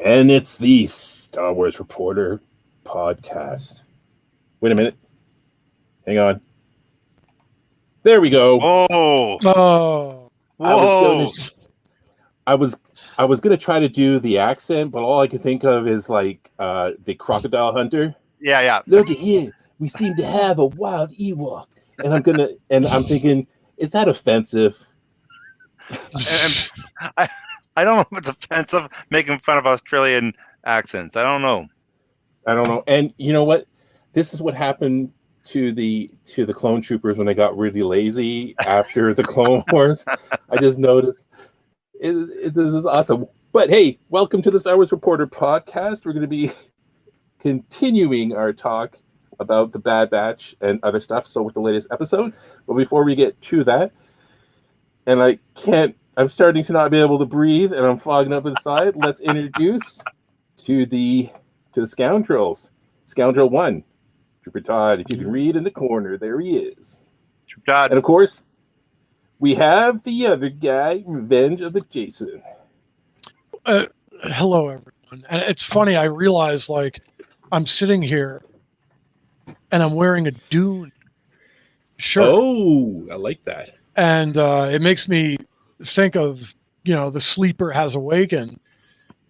And it's the Star Wars Reporter podcast. Wait a minute. Hang on. There we go. Oh, Oh, whoa! I was gonna try to do the accent, but all I could think of is like the crocodile hunter. Yeah. Look at here. We seem to have a wild Ewok. And I'm thinking, is that offensive? And I don't know if it's offensive making fun of Australian accents. I don't know. And you know what? This is what happened to the clone troopers when they got really lazy after the Clone Wars. I just noticed this is awesome. But hey, welcome to the Star Wars Reporter podcast. We're going to be continuing our talk about the Bad Batch and other stuff. So with the latest episode, but before we get to that, and I'm starting to not be able to breathe, and I'm fogging up inside. Let's introduce to the scoundrels. Scoundrel 1, Trooper Todd. If you can read in the corner, there he is. Trooper Todd. And of course, we have the other guy, Revenge of the Jason. hello, everyone. And it's funny, I realize, like, I'm sitting here and I'm wearing a Dune shirt. Oh, I like that. And it makes me think of, The Sleeper Has Awakened,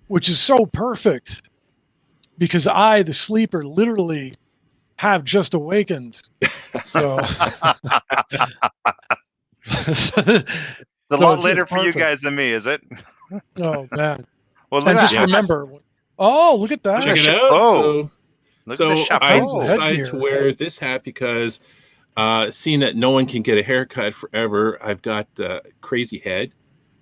which is so perfect because I, the sleeper, literally have just awakened. So It's a lot later for you guys than me, is it? Oh, man. Well, look And at just that. remember, oh, look at that. Check it out. Oh. So I chapeau. decided to wear this hat because seeing that no one can get a haircut forever, I've got a crazy head.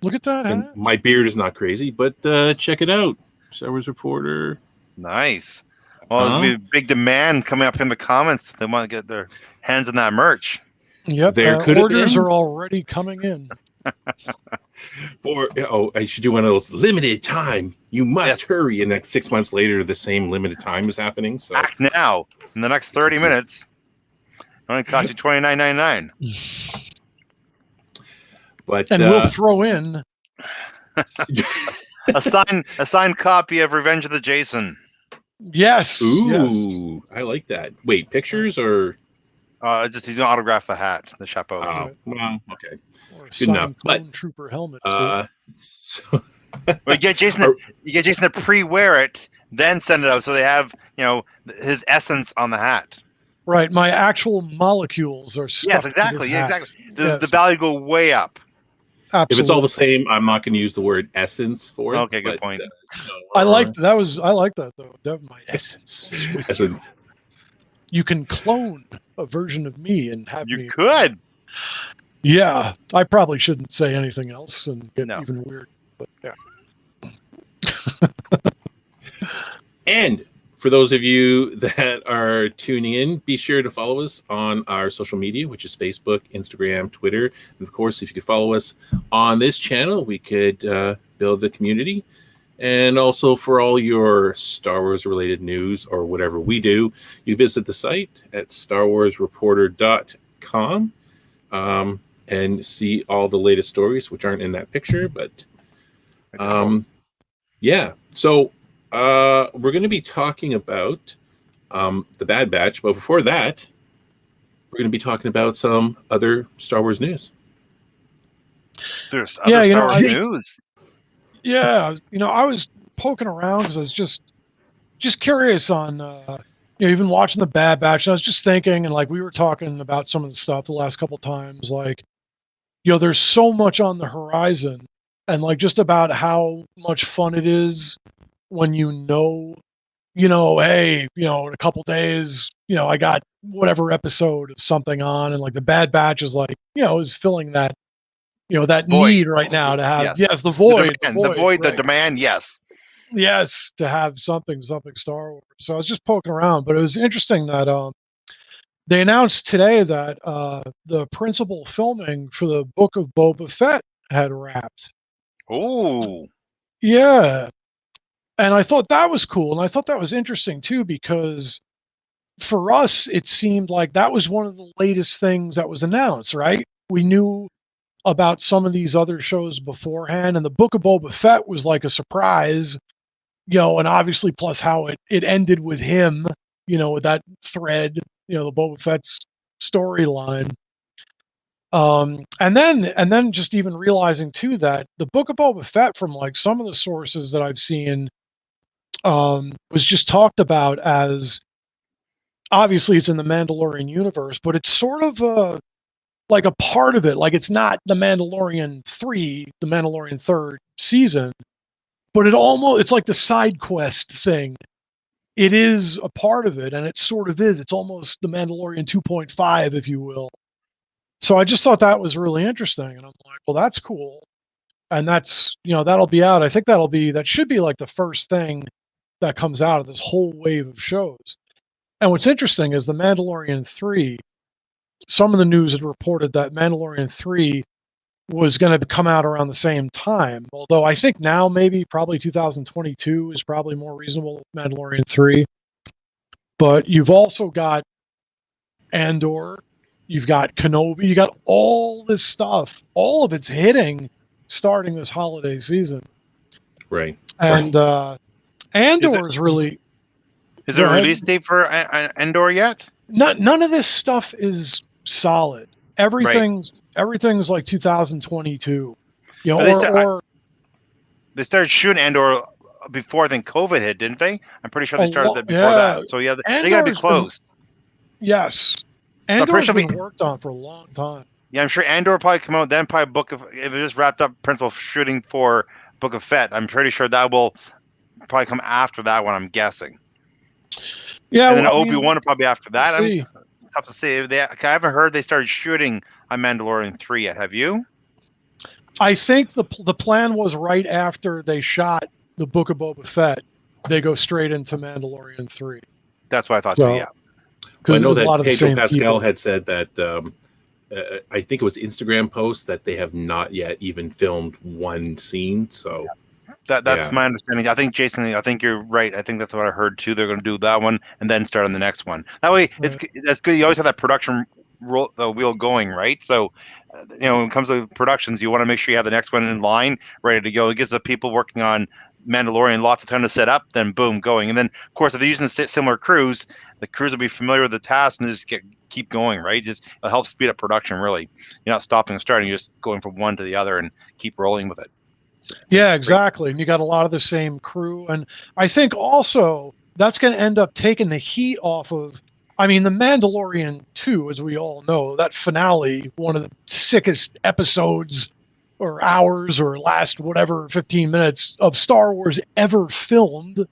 Look at that And hat. my beard is not crazy, but check it out. Star Wars Reporter. Nice. Well, there's going to be a big demand coming up in the comments. They want to get their hands on that merch. Yep, There could have orders been. are already coming in. I should do one of those limited time. You must Yes. hurry. And then 6 months later, the same limited time is happening. So Act now. In the next 30 minutes. It only costs you $29.99. but And we'll throw in. A signed copy of Revenge of the Jason. Yes. Yes. ooh, I like that. Wait, pictures or He's going to autograph the hat, the chapeau. well, okay. Or a Good enough, signed but, Clone Trooper helmet. So, Well, you get Jason to pre-wear it, then send it out, so they have his essence on the hat. Right. My actual molecules are stuck. Yes, exactly. To this Yeah, hat. exactly. Yes. The value go way up. Absolutely. if it's all the same, I'm not going to use the word essence for it. Okay, good point. I like that though. That was my essence. essence. You can clone a version of me and have You me. could. Yeah. I probably shouldn't say anything else and get No. even weird. But yeah. And for those of you that are tuning in, be sure to follow us on our social media, which is Facebook, Instagram, Twitter. And of course, if you could follow us on this channel, we could build the community. And also for all your Star Wars related news or whatever we do, you visit the site at starwarsreporter.com and see all the latest stories, which aren't in that picture. But yeah, so we're going to be talking about the Bad Batch. But before that, we're going to be talking about some other Star Wars news. There's Yeah, other you Star know, Wars I- news. Yeah, I was poking around because I was just curious on, even watching the Bad Batch. And I was just thinking, and like we were talking about some of the stuff the last couple times, like, there's so much on the horizon, and like just about how much fun it is when hey, in a couple days, I got whatever episode of something on, and like the Bad Batch is like, is filling that. That Void. need right now to have, Yes. the void, The right. demand, yes. Yes, to have something Star Wars. So I was just poking around, but it was interesting that they announced today that the principal filming for the Book of Boba Fett had wrapped. Ooh. Yeah. And I thought that was cool. And I thought that was interesting too, because for us, it seemed like that was one of the latest things that was announced, right? We knew about some of these other shows beforehand, and the Book of Boba Fett was like a surprise and obviously plus how it ended with him, with that thread, the Boba Fett's storyline. And then just even realizing too that the Book of Boba Fett, from like some of the sources that I've seen, was just talked about as, obviously it's in the Mandalorian universe, but it's sort of like a part of it. Like it's not the Mandalorian 3, the Mandalorian third season, but it's like the side quest thing. It is a part of it, and it sort of is. It's almost the Mandalorian 2.5, if you will. So I just thought that was really interesting, and I'm like, well, that's cool. And that's, that'll be out. I think that should be like the first thing that comes out of this whole wave of shows. And what's interesting is the Mandalorian 3, some of the news had reported that Mandalorian 3 was going to come out around the same time. Although I think now probably 2022 is probably more reasonable with Mandalorian 3. But you've also got Andor, you've got Kenobi, you got all this stuff. All of it's hitting starting this holiday season. Right. And Andor is really... Is there a release date for Andor yet? None of this stuff is solid. Everything's like 2022. They started shooting Andor before then COVID hit, didn't they? I'm pretty sure they started that before that. So yeah, they got to be close. Yes. Andor's been worked on for a long time. Yeah, I'm sure Andor probably come out then. Probably if it just wrapped up principal shooting for Book of Fett, I'm pretty sure that will probably come after that one. I'm guessing. Yeah, and then Obi-Wan will probably after that. It's tough to say. I haven't heard they started shooting on Mandalorian 3 yet. Have you? I think the plan was right after they shot the Book of Boba Fett, they go straight into Mandalorian 3. That's what I thought too. Yeah. Well, I know that Pedro Pascal had said that. I think it was Instagram post that they have not yet even filmed one scene. So that's my understanding. I think Jason, I think you're right. I think that's what I heard too. They're going to do that one and then start on the next one. That way, that's good. You always have that production wheel going, right? So, when it comes to productions, you want to make sure you have the next one in line, ready to go. It gives the people working on Mandalorian lots of time to set up, then boom, going. And then, of course, if they're using similar crews, the crews will be familiar with the task and just keep going, right? It'll help speed up production, really. You're not stopping and starting, you're just going from one to the other and keep rolling with it. Yeah, exactly. And you got a lot of the same crew. And I think also that's going to end up taking the heat off of, the Mandalorian 2, as we all know, that finale, one of the sickest episodes or hours or last 15 minutes of Star Wars ever filmed,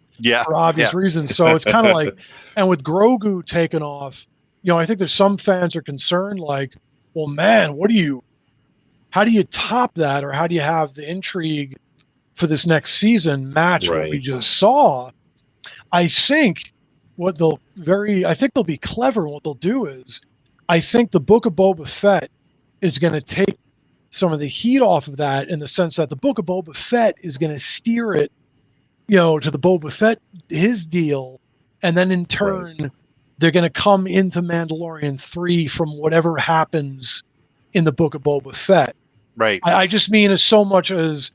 for obvious reasons. So it's kind of like, and with Grogu taken off, I think there's some fans are concerned, like, well, man, how do you top that, or how do you have the intrigue for this next season match what we just saw? I think they'll be clever. What they'll do is, I think the Book of Boba Fett is going to take some of the heat off of that, in the sense that the Book of Boba Fett is going to steer it, to the Boba Fett, his deal, and then in turn, they're going to come into Mandalorian 3 from whatever happens in the Book of Boba Fett. Right. I just mean as so much as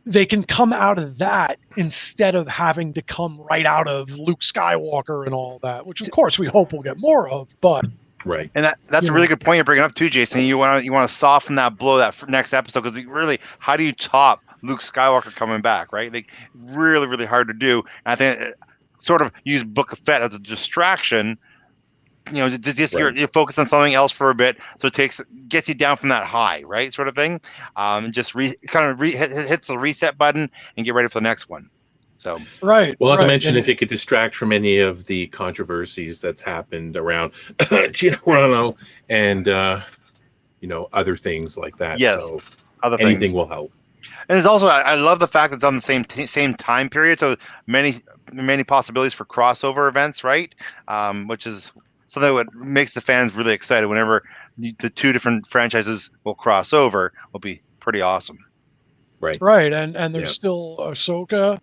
they can come out of that instead of having to come right out of Luke Skywalker and all that, which of course we hope we'll get more of, but. Right. And that's a really good point you're bringing up too, Jason. You want to soften that blow that next episode, because really, how do you top Luke Skywalker coming back, right? Like, really, really hard to do. And I think sort of use Book of Fett as a distraction. You're focused on something else for a bit, so it gets you down from that high, right, sort of thing. Just hits the reset button and get ready for the next one. So right. Well, not to mention, if it could distract from any of the controversies that's happened around Gina Carano and other things like that. Yes, so anything things will help. And it's also, I love the fact that it's on the same time period, so many possibilities for crossover events, right? Which is something that makes the fans really excited whenever the two different franchises will cross over. Will be pretty awesome. Right, and there's still Ahsoka,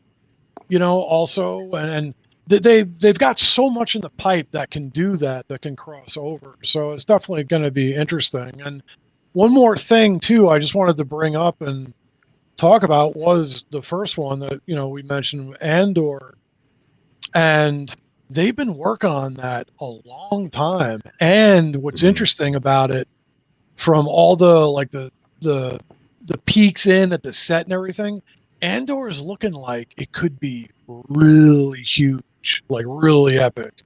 also, and they've got so much in the pipe that can do that can cross over. So it's definitely going to be interesting. And one more thing too, I just wanted to bring up, and talk about was the first one that we mentioned, Andor, and they've been working on that a long time. And what's interesting about it, from all the peeks in at the set and everything, Andor is looking like it could be really huge, like really epic.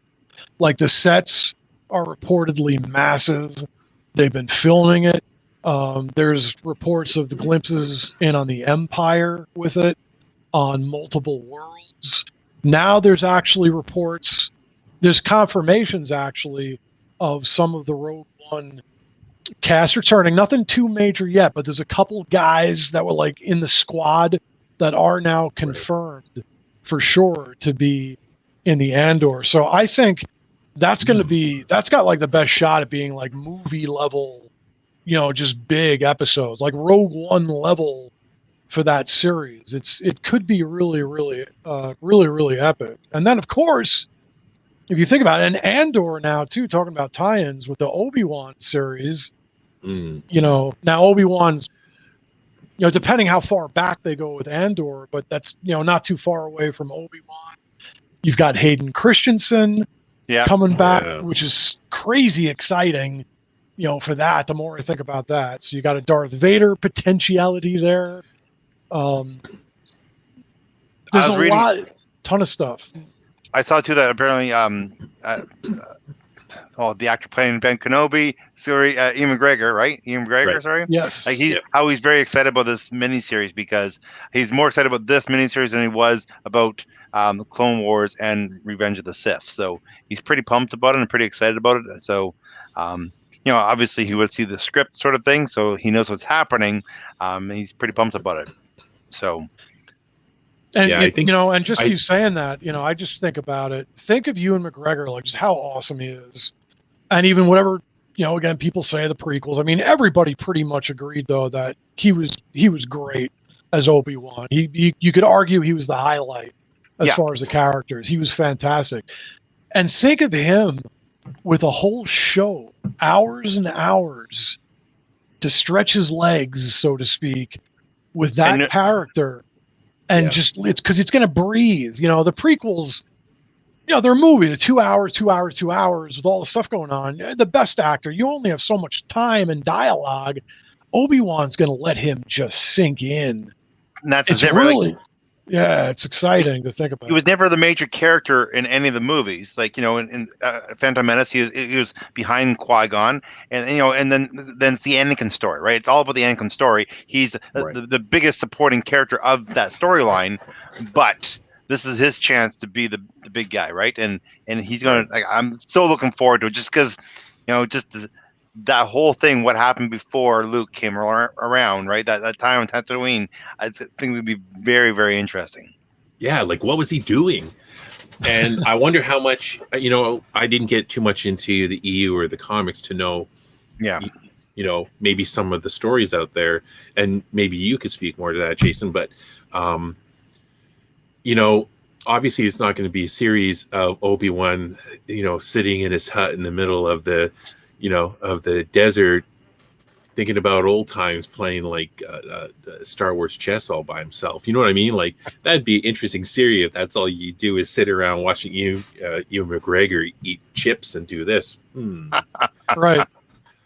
Like the sets are reportedly massive. They've been filming it. There's reports of the glimpses in on the Empire with it, on multiple worlds. Now there's actually reports, there's confirmations actually of some of the Rogue One cast returning. Nothing too major yet, but there's a couple guys that were like in the squad that are now confirmed for sure to be in the Andor. So I think that's going to be, that's got like the best shot at being like movie level, just big episodes, like Rogue One level for that series. It could be really, really, really epic. And then of course, if you think about it, and Andor now too, talking about tie-ins with the Obi-Wan series, now Obi-Wan's, depending how far back they go with Andor, but that's, not too far away from Obi-Wan. You've got Hayden Christensen coming back, which is crazy exciting, for that, the more I think about that. So you got a Darth Vader potentiality there. There's a ton of stuff. I saw too that apparently the actor playing Ben Kenobi, Ian McGregor, right? Ian McGregor, Right. sorry. Yes. Like how he's very excited about this miniseries, because he's more excited about this miniseries than he was about the Clone Wars and Revenge of the Sith. So he's pretty pumped about it and pretty excited about it. So, obviously he would see the script sort of thing, so he knows what's happening. He's pretty pumped about it. So. And I think, and just you saying that, I just think about it. Think of Ewan McGregor, like just how awesome he is, and even whatever, again, people say the prequels. I mean, everybody pretty much agreed though that he was great as Obi-Wan. You could argue he was the highlight as far as the characters. He was fantastic, and think of him with a whole show, hours and hours, to stretch his legs, so to speak, with that character. And just, it's because it's going to breathe. The prequels, they're a movie, the 2 hours with all the stuff going on. The best actor, you only have so much time and dialogue. Obi-Wan's going to let him just sink in. And that's it's really, it's exciting to think about. He was never the major character in any of the movies. Like, in Phantom Menace, he was behind Qui-Gon, and and then it's the Anakin story, right? It's all about the Anakin story. He's the biggest supporting character of that storyline, but this is his chance to be the big guy, right? And he's gonna. I'm so looking forward to it, just because, that whole thing, what happened before Luke came around, right? That time on Tatooine, I think it would be very, very interesting. Yeah, like what was he doing? And I wonder how much, I didn't get too much into the EU or the comics to know, maybe some of the stories out there, and maybe you could speak more to that, Jason. But, obviously it's not going to be a series of Obi-Wan, sitting in his hut in the middle of the desert, thinking about old times, playing like Star Wars chess all by himself. You know what I mean? Like, that'd be an interesting series if that's all you do is sit around watching Ewan McGregor eat chips and do this. Right.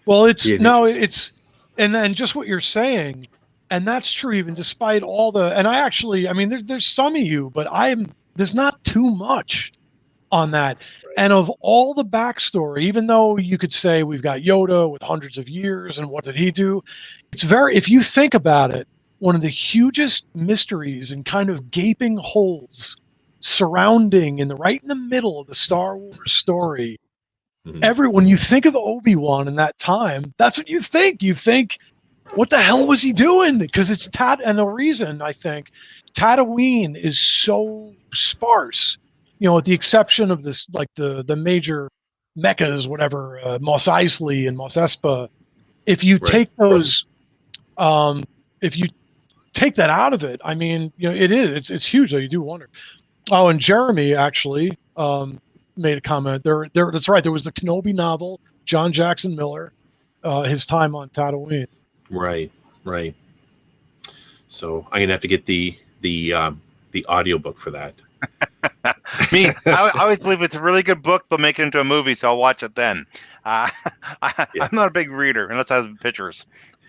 Well, and then just what you're saying, and that's true even despite all the. And there's some of you, but there's not too much on that. And of all the backstory, even though you could say we've got Yoda with hundreds of years and what did he do, if you think about it, one of the hugest mysteries and kind of gaping holes surrounding right in the middle of the Star Wars story. When you think of Obi-Wan in that time, that's what you think. You think, what the hell was he doing? Because it's and the reason I think Tatooine is so sparse, with the exception of this, like the major meccas, whatever, Mos Eisley and Mos Espa. If you take those, if you take that out of it, I mean, it's huge. Though you do wonder. Oh, and Jeremy actually made a comment. That's right. There was the Kenobi novel, John Jackson Miller, his time on Tatooine. Right. So I'm gonna have to get the audiobook for that. Me, I always believe it's a really good book. They'll make it into a movie, so I'll watch it then. Yeah. I'm not a big reader unless it has pictures.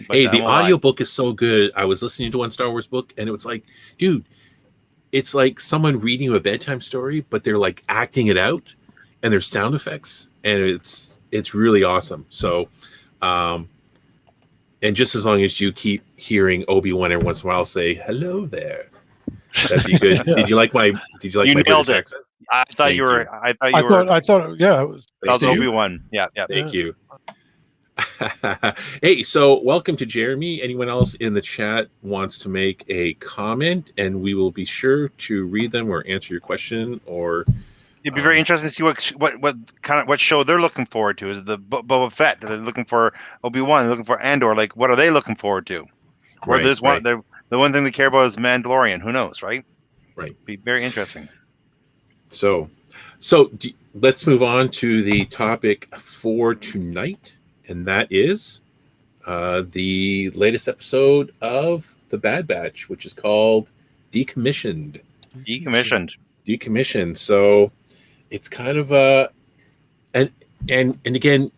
But Hey, I the won't lie. audiobook is so good. I was listening to one Star Wars book, and it was like, dude, it's like someone reading you a bedtime story, but they're like acting it out, and there's sound effects, and it's really awesome. So, and just as long as you keep hearing Obi-Wan every once in a while say "hello there," that'd be good. Yes. Did you like my You my nailed British it. accent? I thought Thank you were. you. I thought you were. I thought, yeah, it was That was Thank you. Obi-Wan. Yeah. Thank you. Hey, so welcome to Jeremy. Anyone else in the chat wants to make a comment, and we will be sure to read them or answer your question. Or It'd be very interesting to see what show they're looking forward to. Is it the Boba Fett? Are they looking for Obi-Wan? They're looking for Andor. Like, what are they looking forward to? Or right, there's one. right, The one thing they care about is Mandalorian. Who knows, right? right. Be very interesting. So let's move on to the topic for tonight, and that is the latest episode of The Bad Batch, which is called Decommissioned. Decommissioned. So it's kind of and again,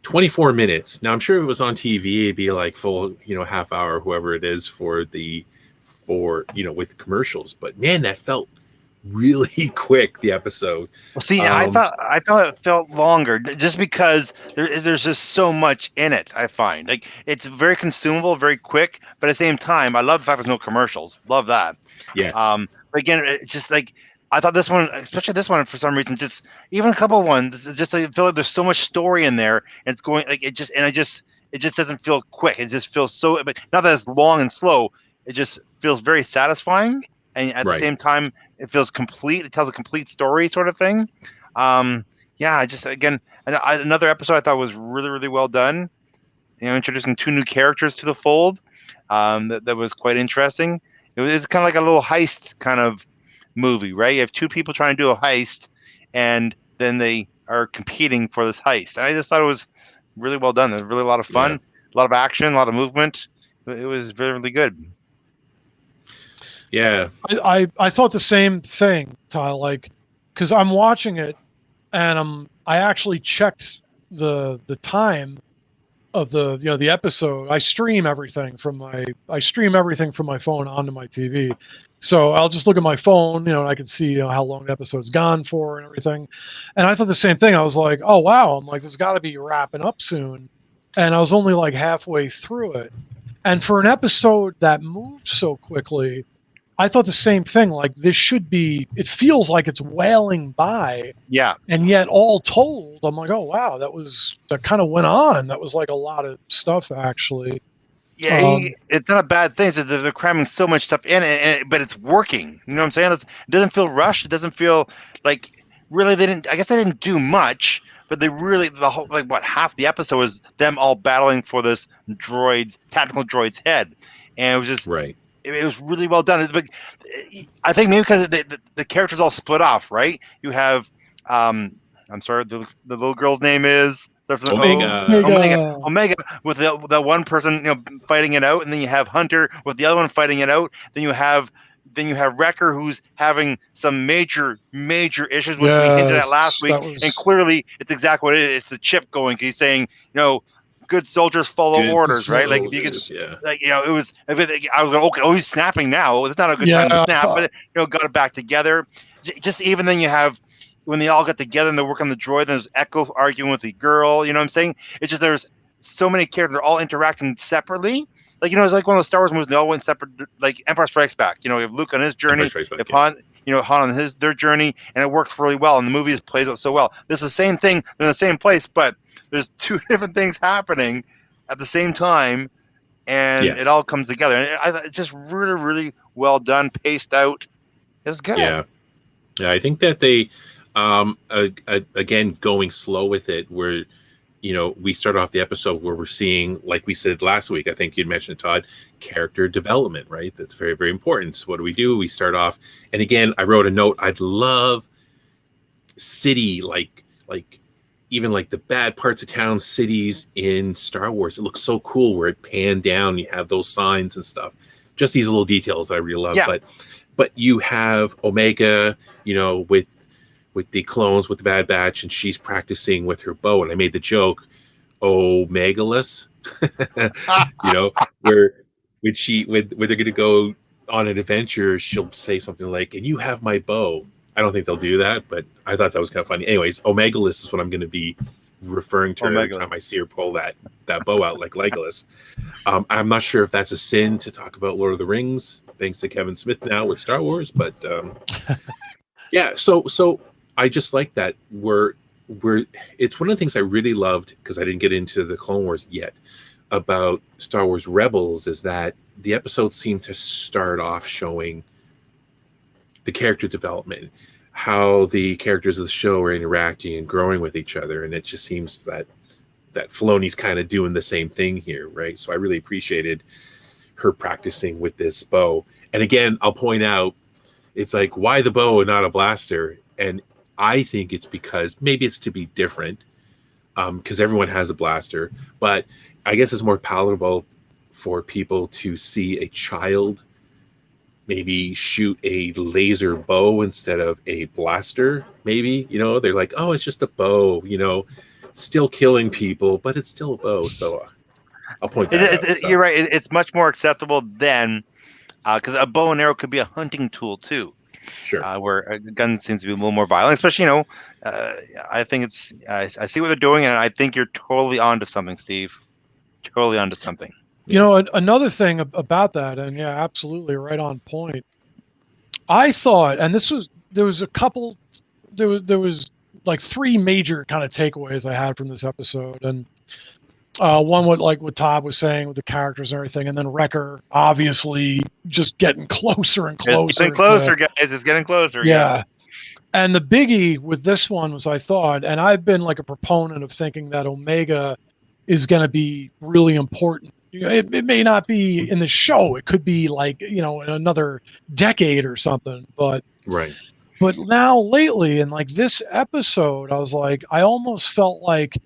24 minutes. Now I'm sure if it was on TV, it'd be like full, half hour, whoever it is for with commercials. But man, that felt really quick, the episode. See, I thought it felt longer just because there's just so much in it. I find like it's very consumable, very quick, but at the same time, I love the fact there's no commercials. Love that. Yes. But again, it's just like I thought this one, especially this one, for some reason, just even a couple ones, just I feel like there's so much story in there, and it's going like it just doesn't feel quick. It just feels so, but not that it's long and slow. It just feels very satisfying, and at the same time, it feels complete. It tells a complete story, sort of thing. Yeah, another episode I thought was really, really well done. Introducing 2 new characters to the fold. That was quite interesting. It was kind of like a little heist kind of movie, right? You have 2 people trying to do a heist, and then they are competing for this heist. And I just thought it was really well done. It was really a lot of fun, a lot of action, a lot of movement. It was really, really good. Yeah, I thought the same thing, Ty. Like, because I'm watching it, and I actually checked the time of the episode. I stream everything from my phone onto my TV, so I'll just look at my phone, and I can see how long the episode's gone for and everything. And I thought the same thing. I was like, oh wow, I'm like, this got to be wrapping up soon, and I was only like halfway through it. And for an episode that moved so quickly, I thought the same thing. Like, it feels like it's wailing by. Yeah. And yet, all told, I'm like, oh, wow, that kind of went on. That was like a lot of stuff, actually. Yeah, it's not a bad thing. It's just they're cramming so much stuff in, but it's working. You know what I'm saying? It doesn't feel rushed. It doesn't feel like really I guess they didn't do much, but they really, the whole, half the episode was them all battling for this tactical droid's head. And it was just, right. It was really well done. But I think maybe because the characters all split off, right? You have, I'm sorry, the little girl's name is Omega, with the one person fighting it out, and then you have Hunter with the other one fighting it out. Then you have Wrecker, who's having some major issues, which we hinted at last week, and clearly it's exactly what it is. It's the chip going. He's saying, good soldiers follow orders, right? Like if you could, it was. I was like, okay, he's snapping now. It's not a good time to snap, but got it back together. Just even then, you have when they all get together and they work on the droid. And there's Echo arguing with the girl. You know what I'm saying? It's just there's so many characters that are all interacting separately. Like it's like one of the Star Wars movies. They all went separate. Like Empire Strikes Back. You have Luke on his journey, Han on their journey, and it works really well. And the movie plays out so well. This is the same thing. They're in the same place, but there's 2 different things happening at the same time, and it all comes together. And it's just really, really well done, paced out. It was good. Yeah. I think that they, again, going slow with it, where we start off the episode where we're seeing, like we said last week, I think you'd mentioned, Todd, character development, right? That's very, very important. So what do? We start off, and again, I wrote a note. I'd love city, like even like the bad parts of town cities in Star Wars. It looks so cool where it panned down. You have those signs and stuff. just these little details that I really love. Yeah. But you have Omega, with the clones, with the Bad Batch, and she's practicing with her bow. And I made the joke, Omegalus, where when they're going to go on an adventure, she'll say something like, "And you have my bow." I don't think they'll do that, but I thought that was kind of funny. Anyways, Omegalus is what I'm going to be referring to her every time I see her pull that bow out like Legolas. I'm not sure if that's a sin to talk about Lord of the Rings, thanks to Kevin Smith now with Star Wars, but yeah. So I just like that it's one of the things I really loved, because I didn't get into the Clone Wars yet, about Star Wars Rebels, is that the episodes seem to start off showing the character development, how the characters of the show are interacting and growing with each other, and it just seems that Filoni's kind of doing the same thing here, right? So I really appreciated her practicing with this bow. And again, I'll point out, it's like, why the bow and not a blaster? And I think it's because maybe it's to be different, because everyone has a blaster, but I guess it's more palatable for people to see a child maybe shoot a laser bow instead of a blaster. Maybe, they're like, oh, it's just a bow, still killing people, but it's still a bow. So I'll point that out. You're right. It's much more acceptable then, because a bow and arrow could be a hunting tool too. Sure. Where a gun seems to be a little more violent, especially, I think I see what they're doing, and I think you're totally onto something, Steve. Totally onto something. Another thing about that, and yeah, absolutely right on point. I thought, and there was like three major kind of takeaways I had from this episode, and one what Todd was saying with the characters and everything, and then Wrecker obviously just getting closer and closer. It's getting closer, guys. It's getting closer. Yeah. And the biggie with this one was, I thought, and I've been like a proponent of thinking that Omega is going to be really important. It may not be in the show. It could be like, in another decade or something. But right. But now lately, in like this episode, I was like, I almost felt like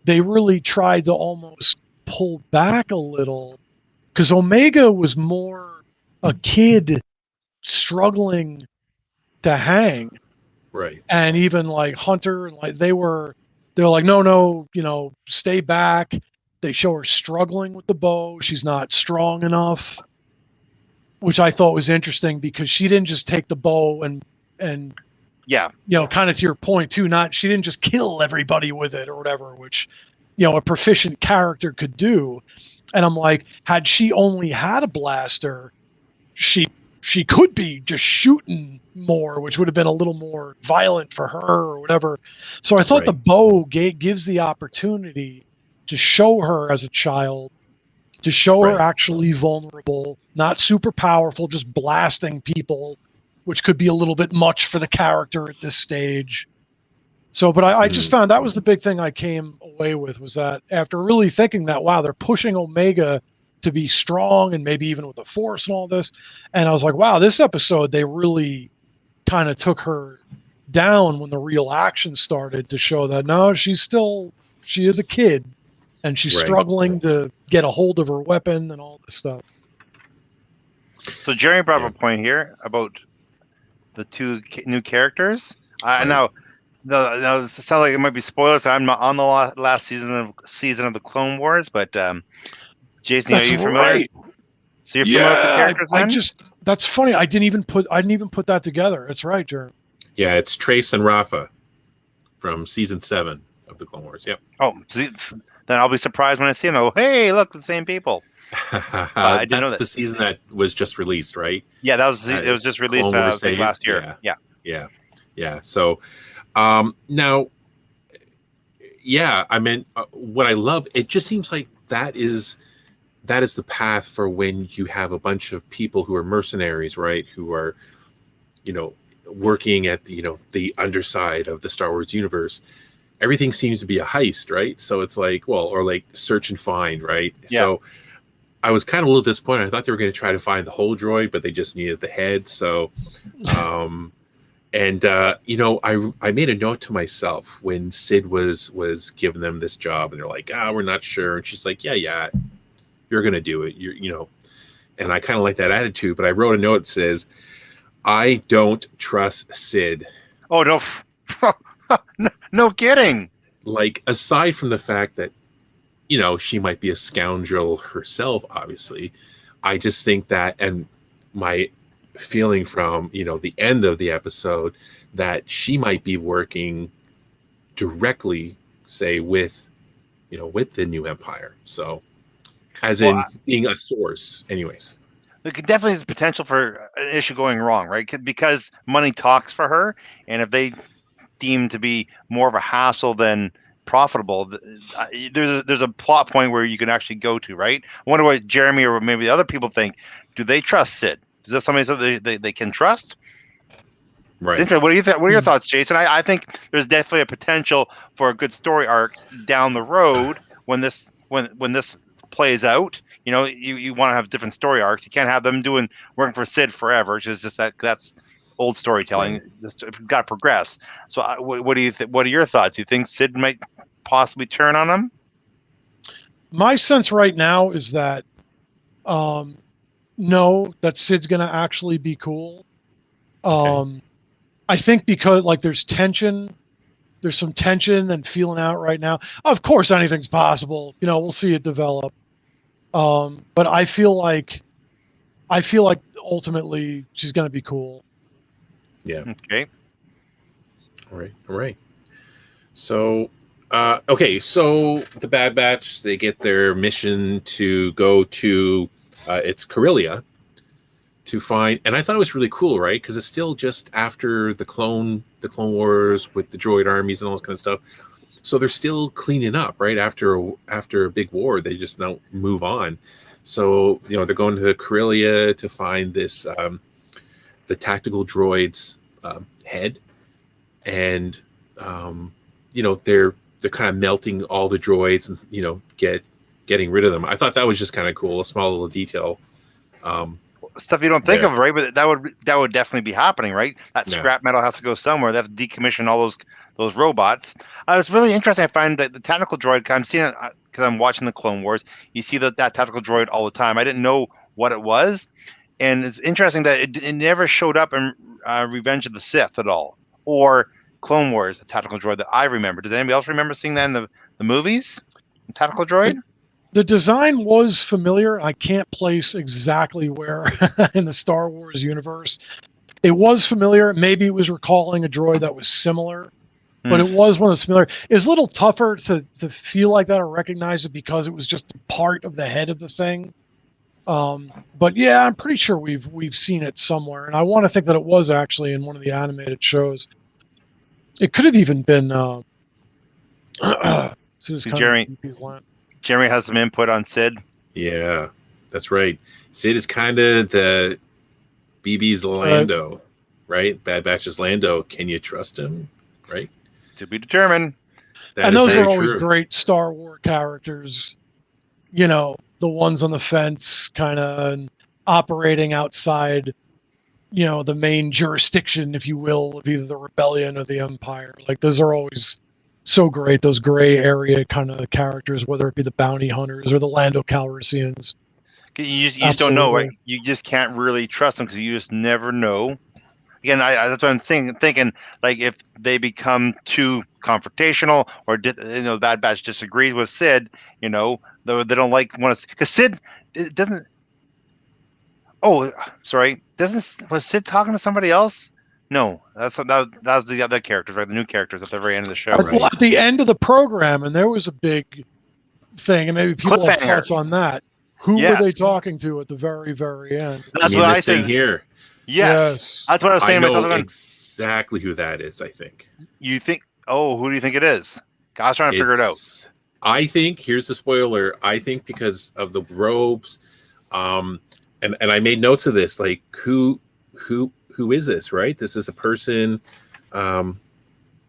they really tried to almost pull back a little, because Omega was more a kid struggling to hang. Right. And even like Hunter, and like they're like, no, stay back. They show her struggling with the bow. She's not strong enough, which I thought was interesting, because she didn't just take the bow and yeah, kind of to your point too, she didn't just kill everybody with it or whatever, which, a proficient character could do. And I'm like, had she only had a blaster, she could be just shooting more, which would have been a little more violent for her or whatever. So I thought the bow gives the opportunity to show her as a child, to show her actually vulnerable, not super powerful, just blasting people, which could be a little bit much for the character at this stage. So, but I just found that was the big thing I came away with, was that after really thinking that, wow, they're pushing Omega to be strong and maybe even with the Force and all this. And I was like, wow, this episode, they really kind of took her down when the real action started, to show that, no, she is a kid, and she's struggling to get a hold of her weapon and all this stuff. So Jerry brought up a point here about the two new characters. Now, it sounds like it might be spoilers. I'm not on the last season of the Clone Wars, but Jason, are you familiar? Right. So you're familiar with the characters? That's funny. I didn't even put that together. It's right, Jerry. Yeah, it's Trace and Rafa from season 7 of the Clone Wars. Yep. Oh, then I'll be surprised when I see them. Oh, hey, look, the same people. I didn't know that. The season that was just released, right? Yeah, it was just released last year. Yeah. So now, I mean, what I love, it just seems like that is the path for when you have a bunch of people who are mercenaries, right? Who are, working at the underside of the Star Wars universe. Everything seems to be a heist, right? So it's like, or like search and find, right? Yeah. So I was kind of a little disappointed. I thought they were going to try to find the whole droid, but they just needed the head. So, I made a note to myself when Sid was giving them this job, and they're like, we're not sure. And she's like, yeah, you're going to do it. and I kind of like that attitude. But I wrote a note that says, "I don't trust Sid." Oh no, no kidding. Like, aside from the fact that, she might be a scoundrel herself, obviously, I just think that, and my feeling from, the end of the episode, that she might be working directly, say, with the new empire. So, as in being a source, anyways. There definitely is potential for an issue going wrong, right? Because money talks for her, and if they deem to be more of a hassle than profitable, there's a plot point where you can actually go to, right? I wonder what Jeremy or maybe the other people think. Do they trust Sid? Is that somebody they can trust? Right. What do you think? What are your thoughts, Jason? I think there's definitely a potential for a good story arc down the road when this plays out. You want to have different story arcs. You can't have them working for Sid forever. It's just that's old storytelling. Right. It's got to progress. So what do you think? What are your thoughts? You think Sid might possibly turn on him? My sense right now is that no, that Sid's going to actually be cool. Okay. I think because there's tension. There's some tension and feeling out right now. Of course, anything's possible. We'll see it develop. But I feel like ultimately she's going to be cool. Yeah. Okay. All right. So, okay. So the Bad Batch, they get their mission to go to, it's Corellia, to find, and I thought it was really cool, right? Because it's still just after the Clone Wars with the droid armies and all this kind of stuff. So they're still cleaning up, right? After a big war, they just don't move on. So they're going to Corellia to find this the tactical droid's head, and they're kind of melting all the droids and getting rid of them. I thought that was just kind of cool, a small little detail. Stuff you don't think of, right? But that would definitely be happening, right? That scrap metal has to go somewhere. They have to decommission all those robots. It's really interesting. I find that the tactical droid, I'm seeing it because I'm watching the Clone Wars. You see that tactical droid all the time. I didn't know what it was, and it's interesting that it never showed up in Revenge of the Sith at all, or Clone Wars, the tactical droid that I remember. Does anybody else remember seeing that in the movies? The tactical droid? The design was familiar. I can't place exactly where in the Star Wars universe. It was familiar. Maybe it was recalling a droid that was similar, but it was one that's familiar. It's a little tougher to feel like that or recognize it because it was just part of the head of the thing. But yeah, I'm pretty sure we've seen it somewhere, and I want to think that it was actually in one of the animated shows. It could have even been. Jeremy has some input on Sid. Yeah, that's right. Sid is kind of the BB's Lando, right? Bad Batch's Lando. Can you trust him? Right? To be determined. And those are always great Star Wars characters. The ones on the fence, kind of operating outside, the main jurisdiction, if you will, of either the rebellion or the Empire. Those are always so great, those gray area kind of characters, whether it be the bounty hunters or the Lando Calrissians. You just don't know, right? You just can't really trust them because you just never know. Again, that's what I'm thinking. If they become too confrontational, or Bad Batch disagrees with Sid, they don't because Sid doesn't. Oh, sorry. Was Sid talking to somebody else? No, that was the other characters, right? The new characters at the very end of the show. Well, at the end of the program, and there was a big thing, and maybe people have thoughts on that. Who were they talking to at the very, very end? That's what I think here. Yes, that's what I was saying. I know exactly who that is. I think. You think? Oh, who do you think it is? I was trying to figure it out. I think here's the spoiler. I think because of the robes, and I made notes of this. Who is this? Right? This is a person. Okay,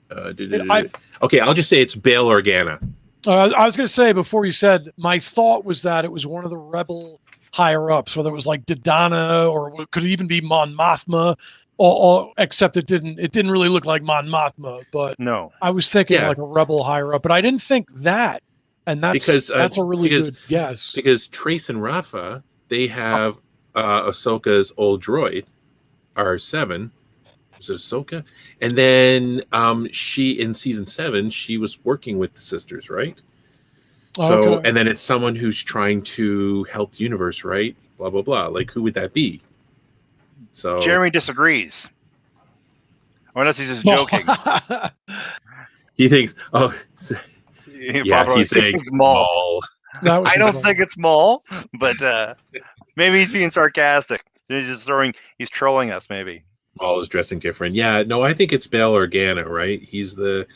I'll just say it's Bail Organa. I was going to say before you said, my thought was that it was one of the rebel higher ups, whether it was Dodonna or it could even be Mon Mothma, or except it didn't really look like Mon Mothma. But no, I was thinking a rebel higher up, but I didn't think that. And that's a really good guess. Because Trace and Rafa, they have Ahsoka's old droid, R7. Was it Ahsoka? And then she in season 7, she was working with the sisters, right? So, Okay. and then it's someone who's trying to help the universe, right? Blah blah blah. Like, who would that be? So Jeremy disagrees, or unless he's just joking. he thinks, oh, yeah, Probably he's saying Maul. Maul. That was I don't think it's Maul, but maybe he's being sarcastic. He's trolling us, maybe. Maul is dressing different. Yeah, no, I think it's Bail Organa, right? He's the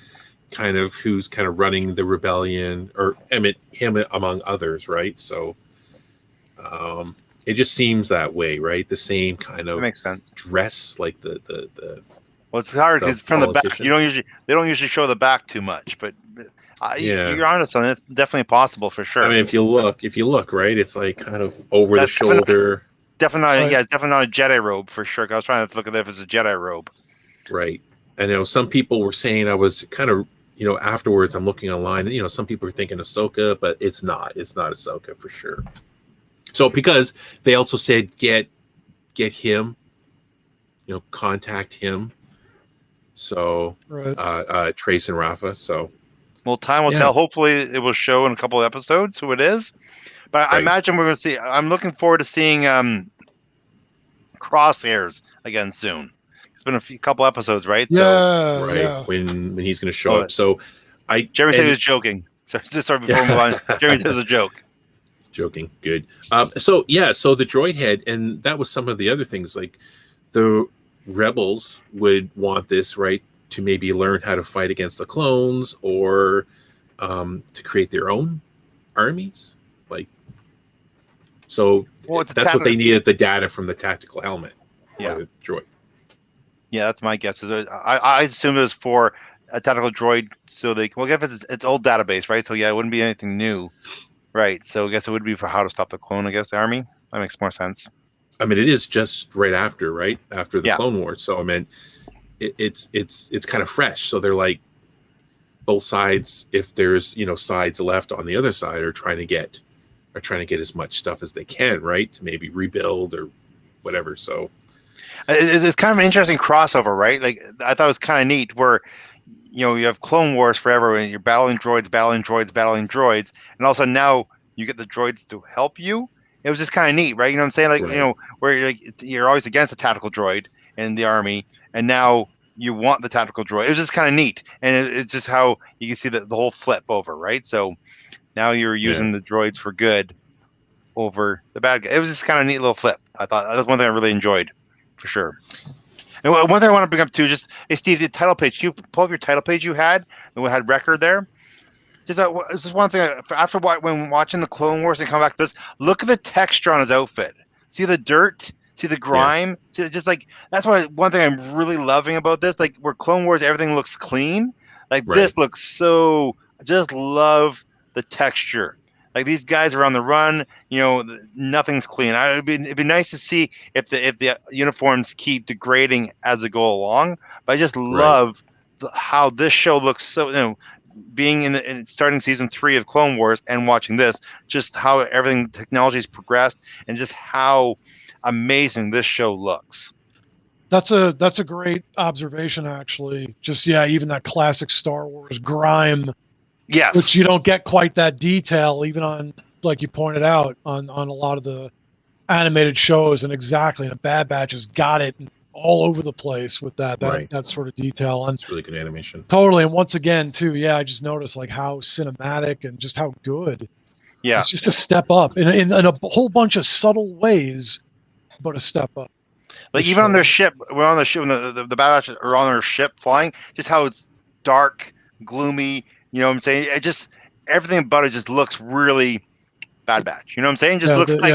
who's kind of running the rebellion, or him among others, right? So it just seems that way, right? The same kind of That makes sense. dress, like the Well, it's hard because from the back, politician. they don't usually show the back too much, but Yeah. you're honest on it. It's definitely possible for sure. I mean, if you look, right, it's like kind of over That's the shoulder. Definitely, Right. yeah, it's definitely not a Jedi robe for sure. 'Cause I was trying to look at it if it's a Jedi robe. Right. I know some people were saying, I was kind of, afterwards I'm looking online, and some people are thinking Ahsoka, but it's not. It's not Ahsoka for sure. So because they also said get him, contact him. So right. Trace and Rafa. So Well, time will tell. Hopefully, it will show in a couple of episodes who it is. But I imagine we're going to see. I'm looking forward to seeing Crosshairs again soon. It's been a couple episodes, right? Yeah. right Yeah. when he's going to show up. So Jeremy said he was joking. Sorry, before we move on. Jeremy said it was a joke. Joking. Good. So the droid head, and that was some of the other things. Like the rebels would want this, right, to maybe learn how to fight against the clones, or to create their own armies. Like, so that's what they needed, the data from the tactical helmet. Yeah. The droid. Yeah, that's my guess. I assume it was for a tactical droid, so they can. Well, I guess it's old database, right? So yeah, it wouldn't be anything new, right? So I guess it would be for how to stop the clone. I guess the army. That makes more sense. I mean, it is just right after the Clone Wars. So I mean, it's kind of fresh. So they're like, both sides, if there's sides left on the other side, are trying to get as much stuff as they can, right, to maybe rebuild or whatever. So it's kind of an interesting crossover, right? Like, I thought it was kind of neat where you have Clone Wars forever and you're battling droids, and all of a sudden now you get the droids to help you. It was just kind of neat, right? You know what I'm saying? Like, right. Where you're always against a tactical droid in the army, and now you want the tactical droid. It was just kind of neat, and it's just how you can see the whole flip over, right? So now you're using the droids for good over the bad guy. It was just kind of a neat little flip. I thought that was one thing I really enjoyed, for sure. And one thing I want to bring up too, just hey Steve, the title page. Can you pull up your title page you had, and we had record there. Just one thing. After when watching the Clone Wars and come back to this, look at the texture on his outfit. See the dirt. See the grime. See, just like that's why one thing I'm really loving about this, like where Clone Wars everything looks clean, like this looks so. I just love the texture. Like these guys are on the run, nothing's clean. It'd be nice to see if the uniforms keep degrading as they go along. But I just love how this show looks. So being in starting season 3 of Clone Wars and watching this, just how everything technology's progressed and just how amazing this show looks. That's a great observation, actually. Just even that classic Star Wars grime. Yes. Which you don't get quite that detail, even on, like you pointed out, on a lot of the animated shows. And exactly, and Bad Batch has got it all over the place with that sort of detail. And it's really good animation. Totally. And once again, too, I just noticed like how cinematic and just how good. Yeah. It's just a step up in a whole bunch of subtle ways, but a step up. Like even on their ship, we're on the ship when the Bad Batch are on their ship flying, just how it's dark, gloomy. You know what I'm saying? It just everything about it just looks really Bad Batch. You know what I'm saying? It just looks like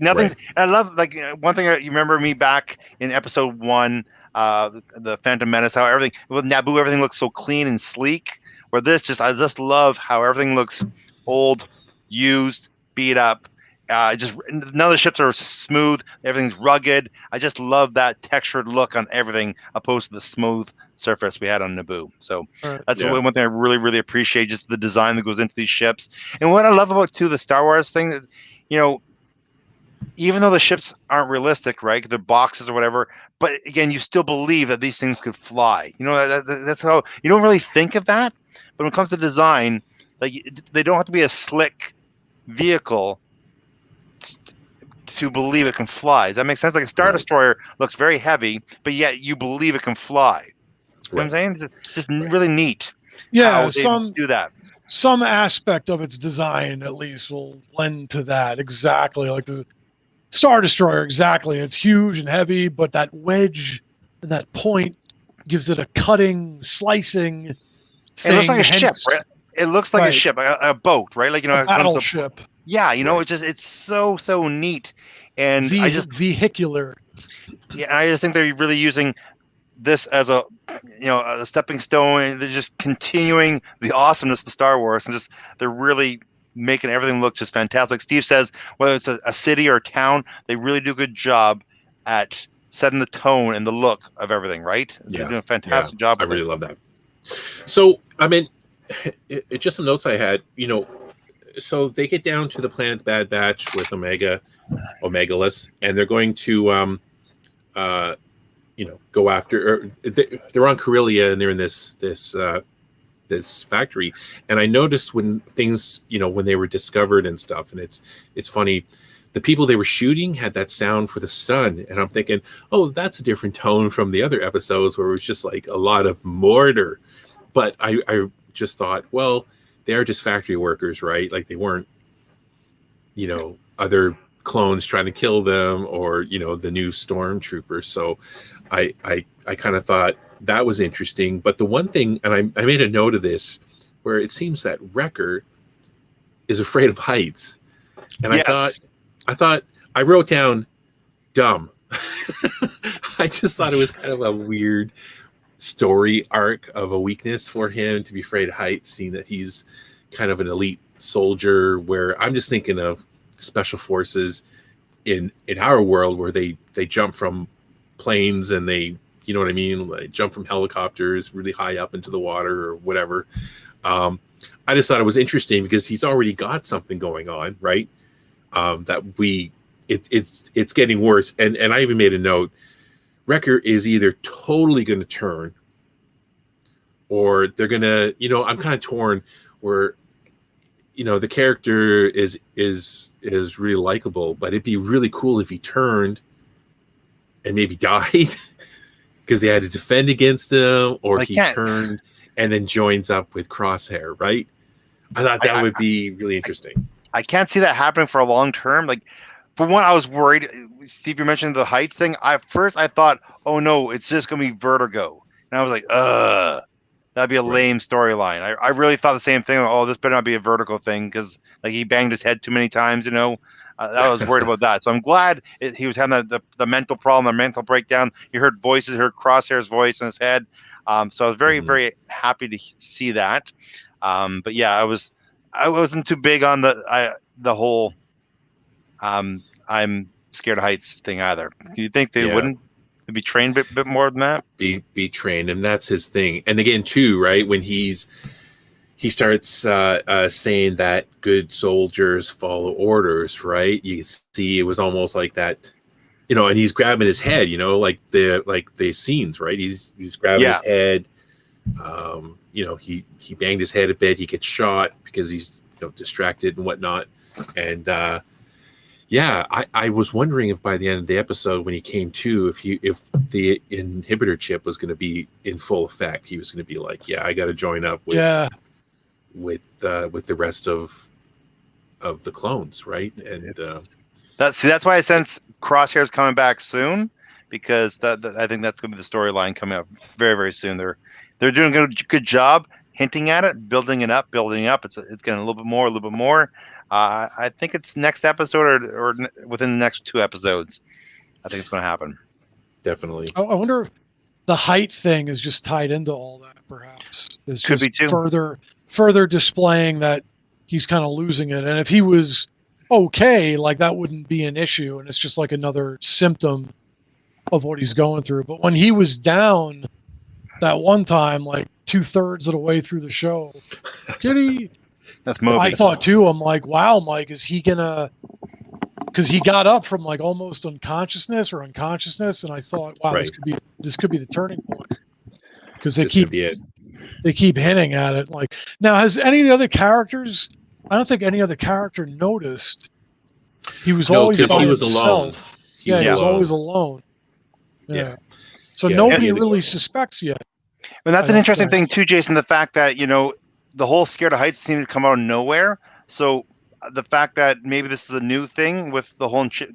nothing's. Right. I love like one thing. You remember me back in episode 1, the Phantom Menace. How everything with Naboo, everything looks so clean and sleek. Where I just love how everything looks old, used, beat up. Just none of the ships are smooth. Everything's rugged. I just love that textured look on everything, opposed to the smooth surface we had on Naboo. So that's one thing I really, really appreciate. Just the design that goes into these ships, and what I love about too the Star Wars thing is, even though the ships aren't realistic, right? They're boxes or whatever. But again, you still believe that these things could fly. You know, that's how you don't really think of that. But when it comes to design, like they don't have to be a slick vehicle to believe it can fly. Does that make sense? Like a Star Destroyer looks very heavy, but yet you believe it can fly. You know what I'm saying? It's just really neat. Yeah, how they do that. Some aspect of its design, at least, will lend to that. Exactly, like the Star Destroyer. Exactly, it's huge and heavy, but that wedge and that point gives it a cutting, slicing thing. It looks like a ship, right? It looks like a ship, a boat, right? Like, you know, a battleship. Yeah, you know, it's so neat, and I just vehicular. Yeah, I just think they're really using this as a stepping stone, and they're just continuing the awesomeness of Star Wars, and they're really making everything look just fantastic. Steve says whether it's a city or a town, they really do a good job at setting the tone and the look of everything, right? Yeah. They're doing a fantastic job. I really love that. So, I mean, just some notes I had, so they get down to the planet Bad Batch with Omegalus, and they're going to, go after, they're on Corellia, and they're in this factory. And I noticed when things, when they were discovered and stuff, and it's funny, the people they were shooting had that sound for the sun, and I'm thinking, oh, that's a different tone from the other episodes where it was just like a lot of mortar. But I just thought, well, they are just factory workers, right? Like they weren't, other clones trying to kill them, or the new stormtroopers. So I kind of thought that was interesting. But the one thing, and I made a note of this, where it seems that Wrecker is afraid of heights, and yes. I wrote down dumb. I just thought it was kind of a weird story arc of a weakness for him to be afraid of heights, seeing that he's kind of an elite soldier, where I'm just thinking of special forces in our world where they jump from planes, and they, you know what I mean, like jump from helicopters really high up into the water or whatever. I just thought it was interesting because he's already got something going on, right? It's getting worse. And I even made a note, Wrecker is either totally going to turn, or they're going to, I'm kind of torn where, the character is really likable, but it'd be really cool if he turned and maybe died because they had to defend against him, or he turned and then joins up with Crosshair, right? I thought that would be really interesting. I can't see that happening for a long term. Like, for one, I was worried. Steve, you mentioned the heights thing. First I thought, oh no, it's just gonna be Vertigo, and I was like, that'd be a lame storyline. I really thought the same thing. Oh, this better not be a Vertigo thing, because like he banged his head too many times. I was worried about that. So I'm glad he was having the mental problem, the mental breakdown. You heard voices, heard Crosshair's voice in his head. So I was very, very happy to see that. But yeah, I wasn't too big on the whole I'm scared of heights thing either. Do you think they wouldn't be trained a bit more than that? Be trained, and that's his thing. And again, too, right, when he starts saying that good soldiers follow orders, right? You see, it was almost like that, and he's grabbing his head, like the scenes, right? He's grabbing his head. He banged his head a bit. He gets shot because he's distracted and whatnot. And I was wondering if by the end of the episode, when he came to, if the inhibitor chip was going to be in full effect, he was going to be like, I got to join up with the rest of the clones, right? And that's why I sense Crosshair's coming back soon, because I think that's going to be the storyline coming up very, very soon. They're doing a good job hinting at it, building it up. It's getting a little bit more. I think it's next episode or within the next 2 episodes. I think it's going to happen. Definitely. I wonder if the height thing is just tied into all that. Perhaps it's could just be too. Further displaying that he's kind of losing it. And if he was okay, like that wouldn't be an issue, and it's just like another symptom of what he's going through. But when he was down that one time, like 2/3 of the way through the show, I thought too, I'm like, wow, Mike, is he gonna because he got up from like almost unconsciousness, and I thought, wow, Right. this could be the turning point, because This could be it. they keep hinting at it. Like, now, has any of the other characters? I don't think any other character noticed he was No, always 'cause by he was himself. alone. He He was was alone. always alone. Yeah. So Yeah, nobody he had to really go. suspects yet. And that's I an don't interesting think. thing too, Jason. The fact that the whole scared of heights seemed to come out of nowhere. So the fact that maybe this is a new thing with the whole chip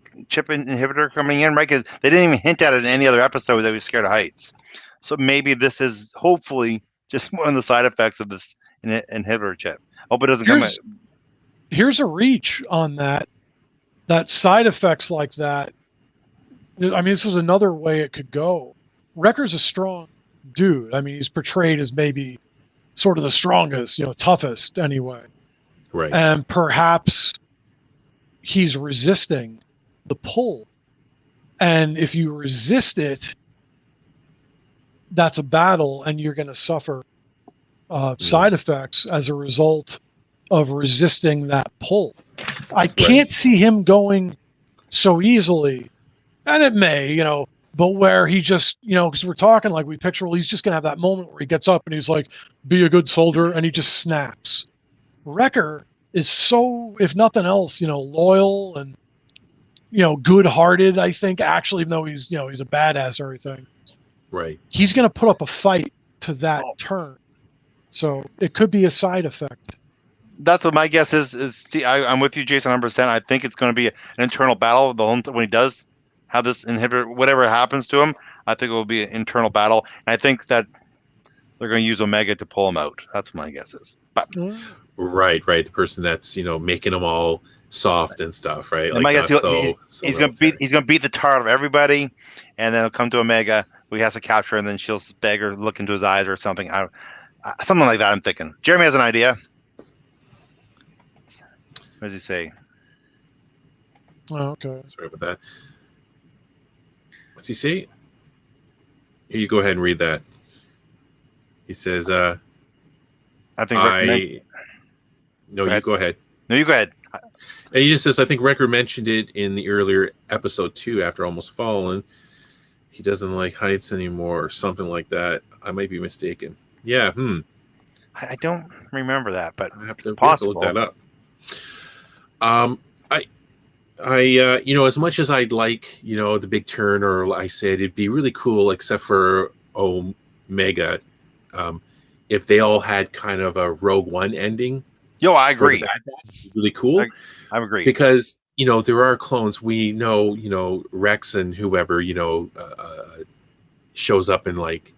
inhibitor coming in, right? Because they didn't even hint at it in any other episode that we scared of heights. So maybe this is hopefully just one of the side effects of this inhibitor chip. Hope it doesn't come. Here's a reach on that side effects like that. I mean, this is another way it could go. Wrecker's a strong dude. I mean, he's portrayed as maybe sort of the strongest, toughest anyway. Right. And perhaps he's resisting the pull. And if you resist it, that's a battle, and you're going to suffer side effects as a result of resisting that pull. I can't see him going so easily, and it may, but where he just, because we're talking like we picture, well, he's just going to have that moment where he gets up and he's like, be a good soldier, and he just snaps. Wrecker is so, if nothing else, loyal and, good-hearted, I think, actually, even though he's, he's a badass or everything. Right. He's going to put up a fight to that turn. So it could be a side effect. That's what my guess is. See, I'm with you, Jason, 100%. I think it's going to be an internal battle. When he does have this inhibitor, whatever happens to him, I think it will be an internal battle. And I think that they're going to use Omega to pull him out. That's what my guess is. But right. The person that's making them all soft and stuff, right? Like, my guess he's going to beat the tar out of everybody, and then he'll come to Omega, who he has to capture, and then she'll beg or look into his eyes or something. Something like that. I'm thinking. Jeremy has an idea. What did he say? Oh, okay. Sorry about that. What's he say? Here, you go ahead and read that. He says, I think No, you go ahead. No, you go ahead. And he just says, I think Wrecker mentioned it in the earlier episode 2 after Almost Fallen. He doesn't like heights anymore or something like that. I might be mistaken. Yeah, I don't remember that, but it's possible. Look that up. I as much as I'd like, the big turn, or I said it'd be really cool, except for Omega, if they all had kind of a Rogue One ending. Yo, I agree. Really cool. I agree. Because, there are clones. We know, Rex and whoever, shows up in like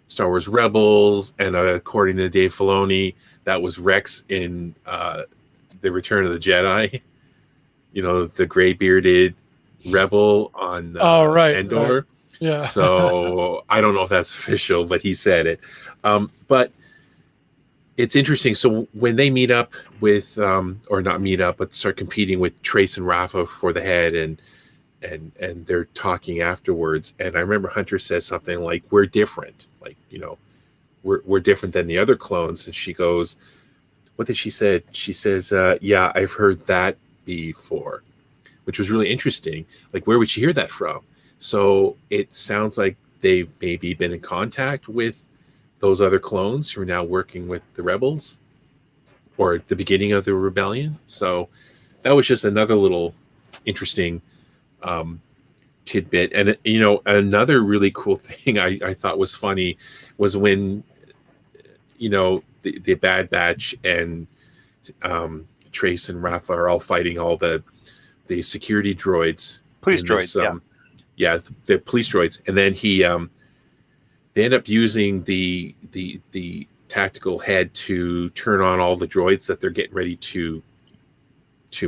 Star Wars Rebels, and according to Dave Filoni, that was Rex in The Return of the Jedi. The gray bearded rebel on Endor. Right. Yeah. So I don't know if that's official, but he said it. But it's interesting. So when they meet up with, or not meet up, but start competing with Trace and Rafa for the head, and they're talking afterwards. And I remember Hunter says something like, "We're different. Like, we're different than the other clones." And she goes, "What did she say?" She says, "Yeah, I've heard that before," which was really interesting. Like, where would she hear that from? So it sounds like they've maybe been in contact with those other clones who are now working with the rebels, or at the beginning of the rebellion. So that was just another little interesting tidbit. And another really cool thing I thought was funny was when the Bad Batch and Trace and Rafa are all fighting all the security droids. Police droids, the police droids. And then they end up using the tactical head to turn on all the droids that they're getting ready to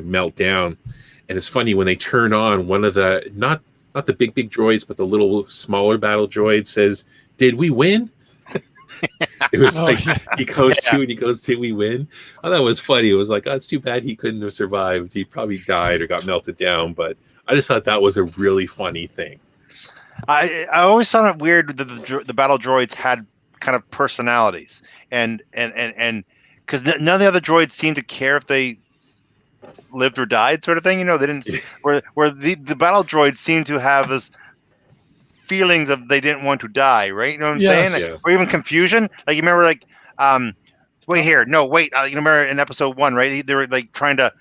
melt down. And it's funny when they turn on one of the not the big droids, but the little smaller battle droid says, "Did we win?" It was he goes to and he goes, "Did we win?" Oh, that was funny. It was like, oh, it's too bad he couldn't have survived. He probably died or got melted down. But I just thought that was a really funny thing. I always found it weird that the battle droids had kind of personalities, and because none of the other droids seemed to care if they lived or died sort of thing. They didn't where the battle droids seem to have this feelings of they didn't want to die, right? You know what I'm saying? Yes. Yeah. Or even confusion. Like you remember, wait here, no, wait. You remember in episode 1, right? They were like trying to.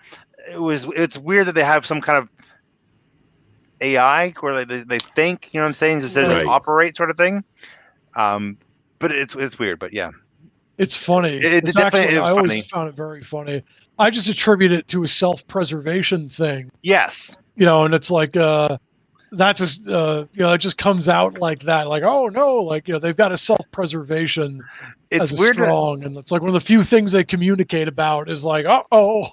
It's weird that they have some kind of AI where they think, you know what I'm saying, instead of just Right. operate sort of thing. But it's weird. But yeah, It's funny. It It's definitely actually, is I always funny. found it very funny. I just attribute it to a self-preservation thing, yes, and it's like, that's just, it just comes out like that. Like, oh no, like, they've got a self-preservation it's as a weird. strong, and it's like one of the few things they communicate about is like, Well,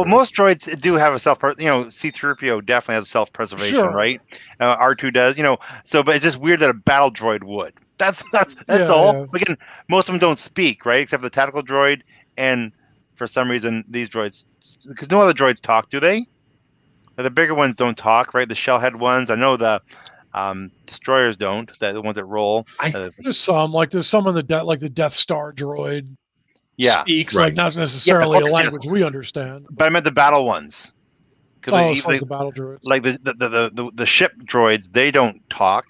most droids do have a C-3PO definitely has a self-preservation, Sure. right? R2 does, So, but it's just weird that a battle droid would. That's Yeah, all. yeah. Again, most of them don't speak, right? Except for the tactical droid, and for some reason these droids, because no other droids talk, do they? The bigger ones don't talk, right? The shellhead ones, I know the destroyers don't. The ones that roll. There's some on the Death Star droid Yeah, speaks, right. like not necessarily okay, a language we understand. but I meant the battle ones. As far as the battle droids. Like the ship droids, they don't talk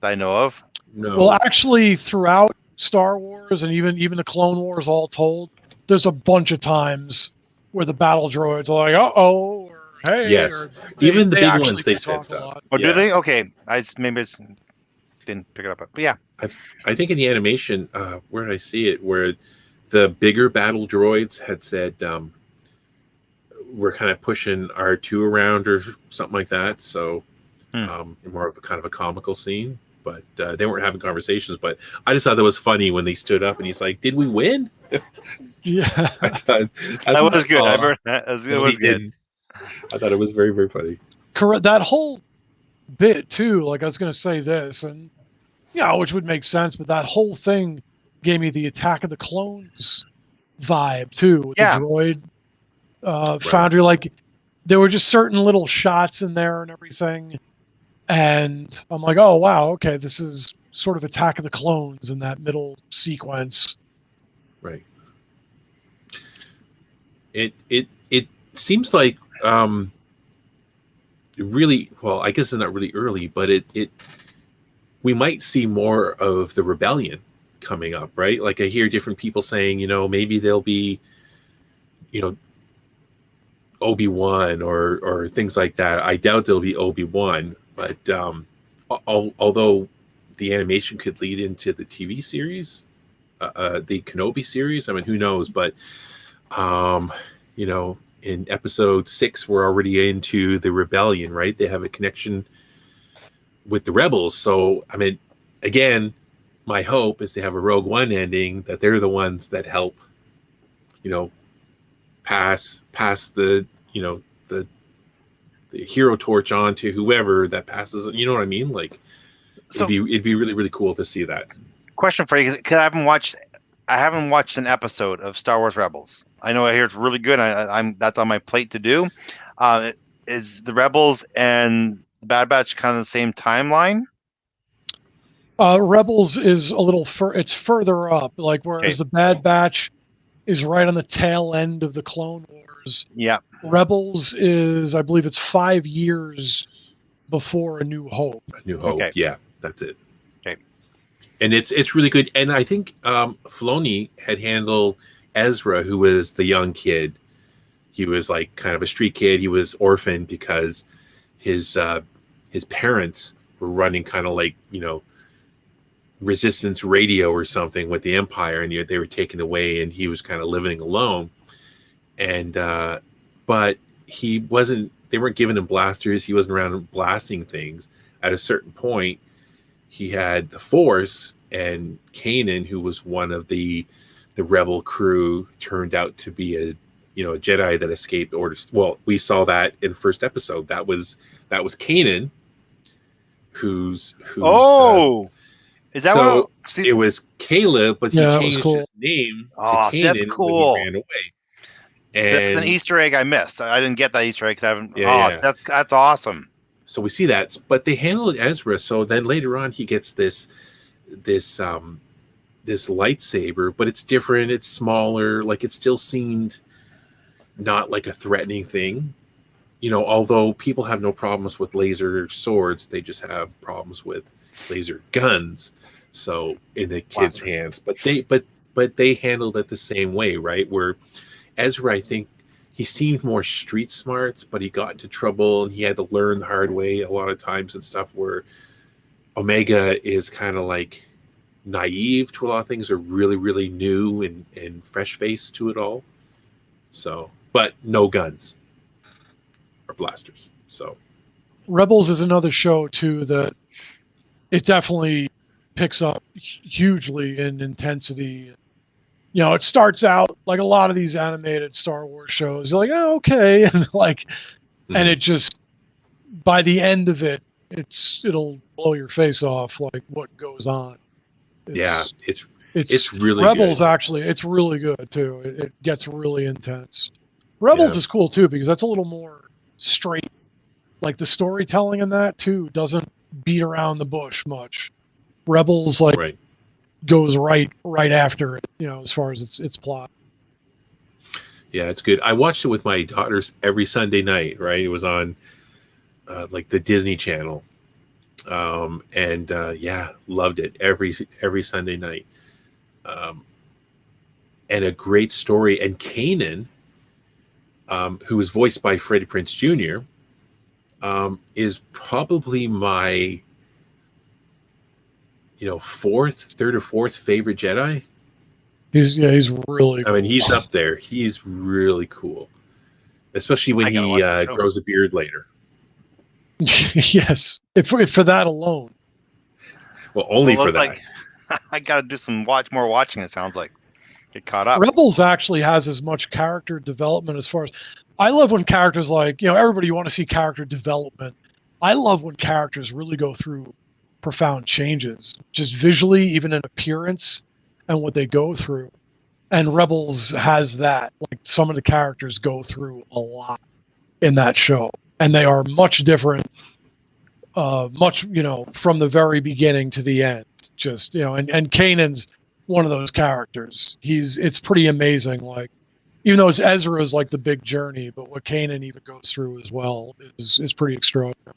that I know of. No. Well, actually, throughout Star Wars and even the Clone Wars, all told, there's a bunch of times where the battle droids are like, "Uh-oh," or "Hey," Yes. or Even the big actually ones, they've do said talk a stuff. lot. Oh, Yeah. do they? Okay, maybe didn't pick it up, but yeah. I think in the animation, where did I see it? Where the bigger battle droids had said, we're kind of pushing R2 around or something like that. So more of a kind of a comical scene. But they weren't having conversations. But I just thought that was funny when they stood up and he's like, "Did we win?" Yeah, That was good. It was good. I thought it was very, very funny. correct. That whole bit too. Like I was going to say this, and which would make sense, but that whole thing gave me the Attack of the Clones vibe too. With Yeah. the droid foundry, like there were just certain little shots in there and everything. And I'm like, oh wow, okay, this is sort of Attack of the Clones in that middle sequence. Right. It seems like really, well, I guess it's not really early, but we might see more of the rebellion coming up, right? Like I hear different people saying, maybe there'll be, Obi-Wan or things like that. I doubt there'll be Obi-Wan, but although the animation could lead into the TV series, the Kenobi series, I mean, who knows? But in episode 6, we're already into the rebellion, right? They have a connection with the rebels. So, I mean, again, my hope is to have a Rogue One ending, that they're the ones that help, pass the hero torch on to whoever that passes. You know what I mean? Like, it'd be really, really cool to see that. Question for you, because I haven't watched an episode of Star Wars Rebels. I know I hear it's really good. I'm that's on my plate to do. Is the Rebels and Bad Batch kind of the same timeline? Rebels is a little it's further up, like whereas the Bad Batch is right on the tail end of the Clone Wars. Yeah. Rebels is, I believe, it's 5 years before A New Hope. A New Hope, okay. Yeah, that's it. Okay. And it's really good. And I think Filoni had handled Ezra, who was the young kid. He was like kind of a street kid. He was orphaned because his parents were running kind of like, resistance radio or something with the Empire, and they were taken away, and he was kind of living alone. And but they weren't giving him blasters. He wasn't around blasting things. At a certain point, he had the Force, and Kanan, who was one of the rebel crew, turned out to be a Jedi that escaped orders. Well, we saw that in the first episode. That was Kanan, who's is that so it was Caleb, but he changed his name to Kanan that's cool. when he ran away. And so that's an Easter egg I missed. I didn't get that Easter egg. Yeah. That's awesome. So we see that, but they handled Ezra. So then later on, he gets this lightsaber, but it's different. It's smaller. Like it still seemed not like a threatening thing. You know, although people have no problems with laser swords, they just have problems with laser guns. So in the kids' hands, but they handled it the same way, right? Where Ezra, I think he seemed more street smarts, but he got into trouble and he had to learn the hard way a lot of times and stuff. Where Omega is kind of like naive to a lot of things, are really, really new and fresh face to it all. So, but no guns or blasters. So Rebels is another show too that it definitely picks up hugely in intensity. You know, it starts out like a lot of these animated Star Wars shows. You're like, oh, okay, and like, and it just by the end of it, it'll blow your face off like what goes on. It's really Rebels good. Actually, it's really good too. It gets really intense. Rebels is cool too because that's a little more straight. Like the storytelling in that too doesn't beat around the bush much. Rebels goes right after it, you know, as far as its plot. Yeah, it's good. I watched it with my daughters every Sunday night, right? It was on like the Disney Channel. And loved it every Sunday night. And a great story. And Kanan, who was voiced by Freddie Prinze Jr., is probably my third or fourth favorite Jedi. He's really cool. I mean, he's up there. He's really cool. Especially when he grows a beard later. Yes. If for that alone. Well, only for that. Like, I got to do some more watching, it sounds like. Get caught up. Rebels actually has as much character development as far as I love when characters like, you know, everybody you want to see character development. I love when characters really go through profound changes, just visually, even in appearance and what they go through. And Rebels has that. Like some of the characters go through a lot in that show. And they are much different, much, you know, from the very beginning to the end. Just, you know, and Kanan's one of those characters. It's pretty amazing. Like, even though Ezra is like the big journey, but what Kanan even goes through as well is pretty extraordinary.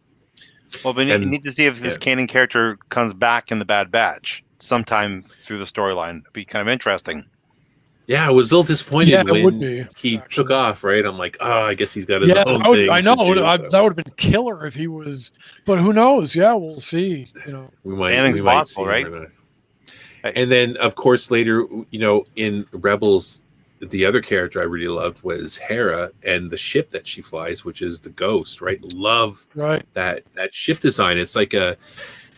Well, but you need to see if this Kanan character comes back in the Bad Batch sometime through the storyline. It'd be kind of interesting. Yeah, I was a little disappointed when he took off, right? I'm like, I guess he's got his own thing. I know. That would have been killer if he was, but who knows? Yeah, we'll see. You know, we might see, right? And then, of course, later, you know, in Rebels, the other character I really loved was Hera and the ship that she flies, which is the Ghost, right? Love that ship design. It's like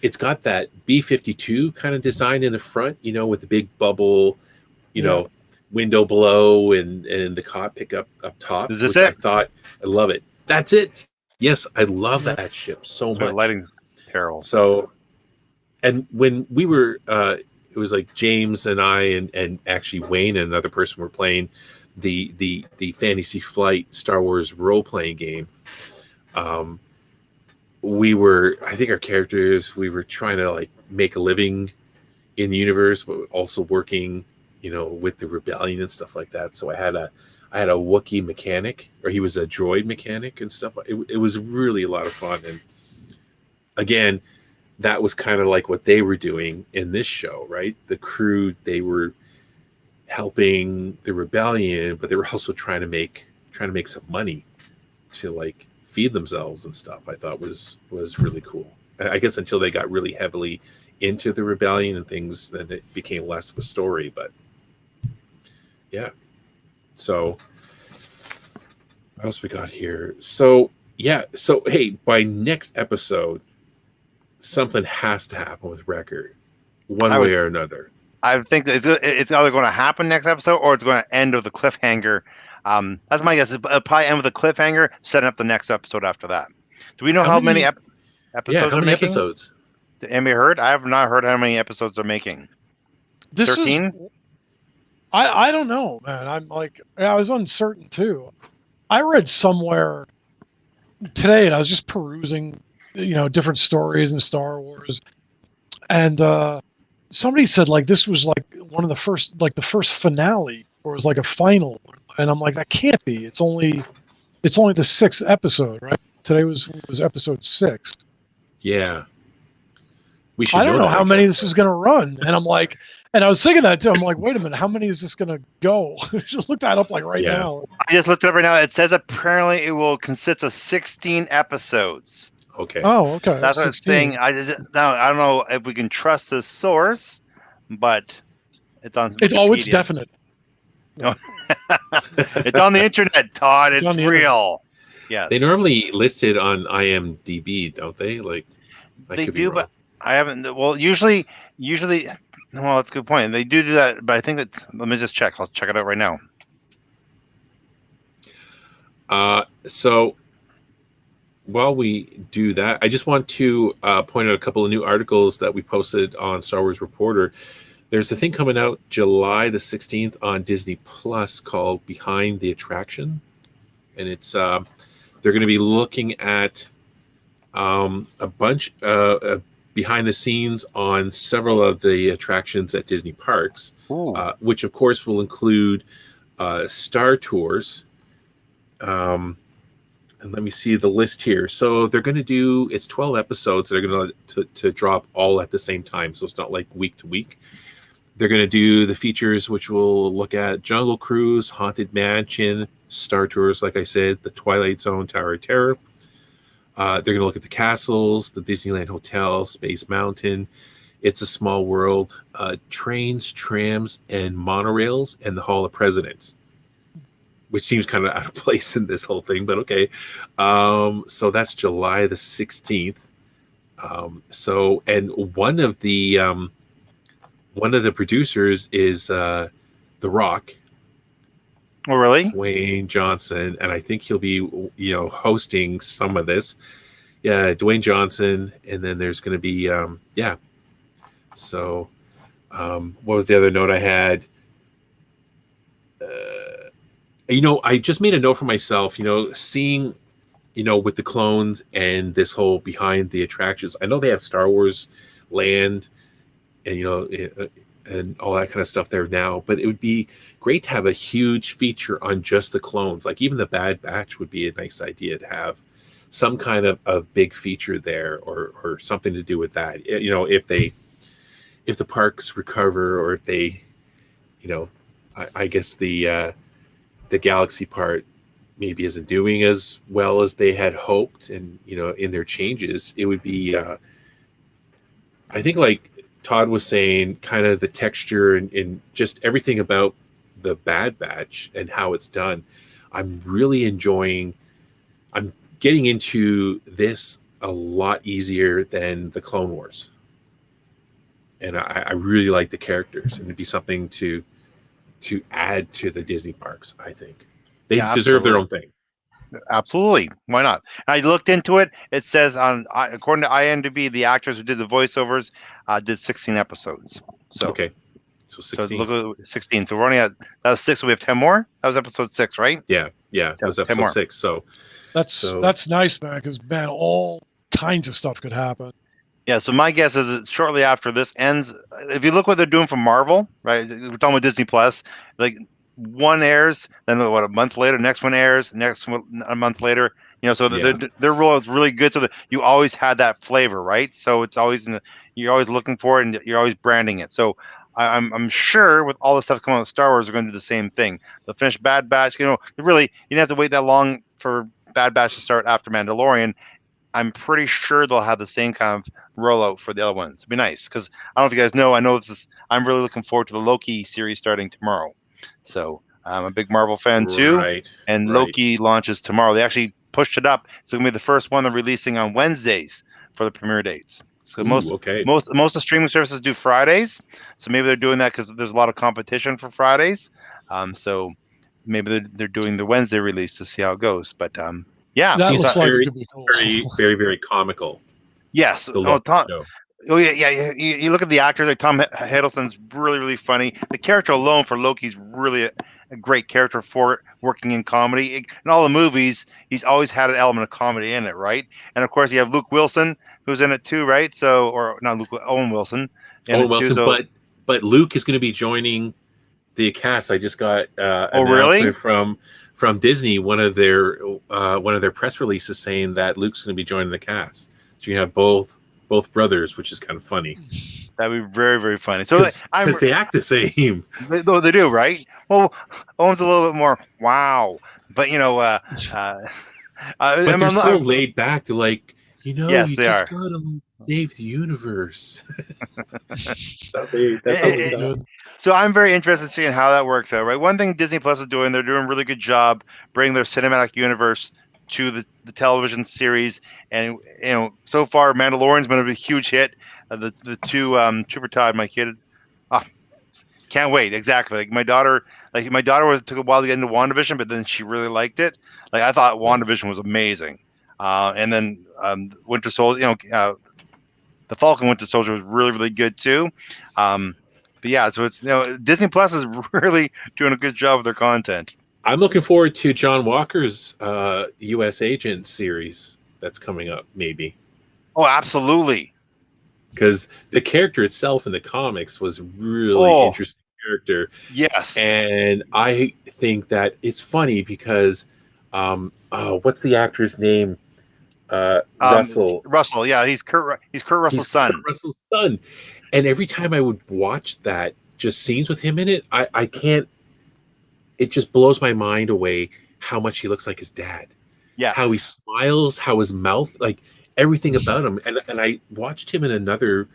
it's got that B-52 kind of design in the front, you know, with the big bubble, you know, window below and the cockpit up top, which I thought, I love it. That's it. Yes, I love that ship so much. Lighting peril. So, and when we were, it was like James and I and actually Wayne and another person were playing the Fantasy Flight Star Wars role playing game. I think our characters, we were trying to like make a living in the universe, but also working, you know, with the rebellion and stuff like that. So I had a Wookiee mechanic, or he was a droid mechanic and stuff. It was really a lot of fun. And again, that was kind of like what they were doing in this show, right? The crew, they were helping the rebellion, but they were also trying to make some money to like feed themselves and stuff. I thought was really cool. I guess until they got really heavily into the rebellion and things, then it became less of a story. But yeah. So what else we got here? So yeah. So hey, by next episode, something has to happen with Wrecker, one way or another. I think that it's either going to happen next episode or it's going to end with a cliffhanger. That's my guess. It'll probably end with a cliffhanger, setting up the next episode after that. Do we know how many episodes? Yeah, how many episodes? Did anybody heard? I have not heard how many episodes they're making. 13? I don't know, man. I was uncertain too. I read somewhere today, and I was just perusing, you know, different stories in Star Wars, and somebody said like this was like one of the first, like the first finale, or it was like a final. and I'm like, that can't be. It's only the 6th episode, right? Today was episode 6. Yeah. We should I don't know that, how I many guess, this is going to run, and I'm like, and I was thinking that too. I'm like, wait a minute, how many is this going to go? Just look that up like right Yeah. now. I just looked it up right now. It says apparently it will consist of 16 episodes. Okay. Oh, okay. That's what it's 16. saying. I don't know if we can trust the source, but it's on It's Wikipedia. definite. It's on the internet, Todd. It's It's on the internet. Yes. They normally list it on IMDb, don't they? Like, They do, but I haven't. Well, usually, well, that's a good point. They do that, but I think that's. Let me just check. I'll check it out right now. So while we do that, I just want to point out a couple of new articles that we posted on Star Wars Reporter. There's a thing coming out July the 16th on Disney Plus called Behind the Attraction. And it's they're going to be looking at a bunch behind the scenes on several of the attractions at Disney parks, which of course will include Star Tours. And let me see the list here. So they're going to do, it's 12 episodes that are going to drop all at the same time. So it's not like week to week. They're going to do the features, which will look at Jungle Cruise, Haunted Mansion, Star Tours, like I said, the Twilight Zone, Tower of Terror. They're going to look at the castles, the Disneyland Hotel, Space Mountain, It's a Small World, trains, trams, and monorails, and the Hall of Presidents, which seems kind of out of place in this whole thing, but okay. So that's July the 16th. And one of the producers is The Rock. Oh, really? Dwayne Johnson, and I think he'll be, hosting some of this. Yeah, Dwayne Johnson, and then there's going to be, So, what was the other note I had? I just made a note for myself. Seeing, with the clones and this whole behind the attractions. I know they have Star Wars Land, and and all that kind of stuff there now, but it would be great to have a huge feature on just the clones. Like even the Bad Batch would be a nice idea to have some kind of a big feature there, or something to do with that. If the parks recover, or if they, I guess the Galaxy part maybe isn't doing as well as they had hoped, and in their changes, it would be I think, like Todd was saying, kind of the texture and just everything about the Bad Batch and how it's done. I'm really enjoying. I'm getting into this a lot easier than the Clone Wars, and I really like the characters, and it'd be something to add to the Disney parks. I think they deserve their own thing. Absolutely. Why not? I looked into it. It says according to IMDb, the actors who did the voiceovers did 16 episodes. So okay, so 16. So look at 16. So we're only at, that was 6. So we have 10 more. That was episode 6, right? Yeah. That was episode 6. So that's nice, man. Because man, all kinds of stuff could happen. Yeah. So my guess is that shortly after this ends, if you look what they're doing for Marvel, right? We're talking about Disney Plus, like. One airs, then a month later, next one airs, next one a month later. So their role is really good. So that you always had that flavor, right? So it's always you're always looking for it, and you're always branding it. So I'm sure with all the stuff coming out of Star Wars, they're going to do the same thing. They'll finish Bad Batch. Really, you didn't have to wait that long for Bad Batch to start after Mandalorian. I'm pretty sure they'll have the same kind of rollout for the other ones. It'd be nice because I don't know if you guys know. I know I'm really looking forward to the Loki series starting tomorrow. So I'm a big Marvel fan too, and Loki launches tomorrow. They actually pushed it up. It's going to be the first one they're releasing on Wednesdays for the premiere dates. So most of the streaming services do Fridays, so maybe they're doing that because there's a lot of competition for Fridays. So maybe they're doing the Wednesday release to see how it goes. But that seems looks very, like cool. very, very, very comical. Yes. Oh yeah. You look at the actors. Like Tom Hiddleston's really, really funny. The character alone for Loki's really a great character for working in comedy. In all the movies, he's always had an element of comedy in it, right? And of course, you have Luke Wilson, who's in it too, right? So, or not Luke, Owen Wilson. But Luke is going to be joining the cast. I just got Oh, announcement really? from Disney. One of their press releases saying that Luke's going to be joining the cast. So you have both brothers, which is kind of funny That'd be very, very funny. So I'm because they act the same. they do, right? Well, Owen's a little bit more wow, but But they're I'm so not, laid back. They're like, yes, you they just are. gotta save the universe. That's how they Pretty talk. good. So I'm very interested in seeing how that works out, right? One thing Disney Plus is doing, they're doing a really good job bringing their cinematic universe to the television series, and so far Mandalorian's been a huge hit. The two Trooper Todd, my kid, ah, can't wait. Exactly. My daughter took a while to get into WandaVision, but then she really liked it. Like I thought WandaVision was amazing, and then Winter Soldier, the Falcon Winter Soldier was really, really good too. But yeah, so it's Disney Plus is really doing a good job with their content. I'm looking forward to John Walker's U.S. Agent series that's coming up, maybe. Oh, absolutely. Because the character itself in the comics was really Oh, interesting character. yes. And I think that it's funny because what's the actor's name? Russell. Russell, yeah, he's Kurt Russell's son. Kurt Russell's son. And every time I would watch that, just scenes with him in it, I can't. It just blows my mind away how much he looks like his dad. Yeah. How he smiles, how his mouth, like everything about him. And I watched him in another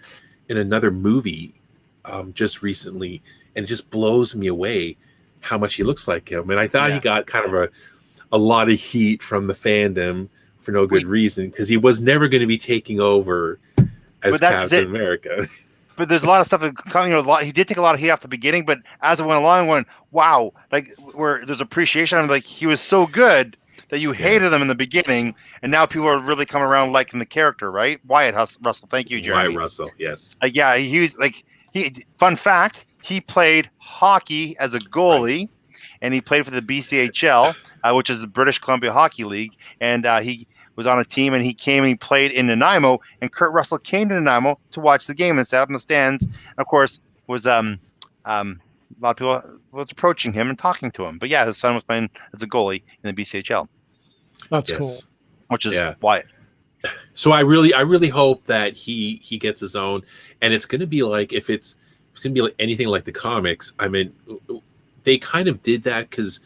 movie just recently, and it just blows me away how much he looks like him. And I thought he got kind of a lot of heat from the fandom for no good reason, because he was never going to be taking over as Captain America. But there's a lot of stuff that coming. He did take a lot of heat off the beginning, but as it went along, wow, like where there's appreciation. I'm like, he was so good that you hated him in the beginning, and now people are really coming around liking the character, right? Wyatt Russell, thank you, Jeremy. Wyatt Russell, yes. Yeah, he was like Fun fact: he played hockey as a goalie, and he played for the BCHL, which is the British Columbia Hockey League, and he was on a team, and he came and he played in Nanaimo, and Kurt Russell came to Nanaimo to watch the game and sat up in the stands. And of course, was a lot of people was approaching him and talking to him. But yeah, his son was playing as a goalie in the BCHL. That's cool. Which is Wyatt. So I really hope that he gets his own, and it's going to be like if it's going to be like anything like the comics. I mean, they kind of did that because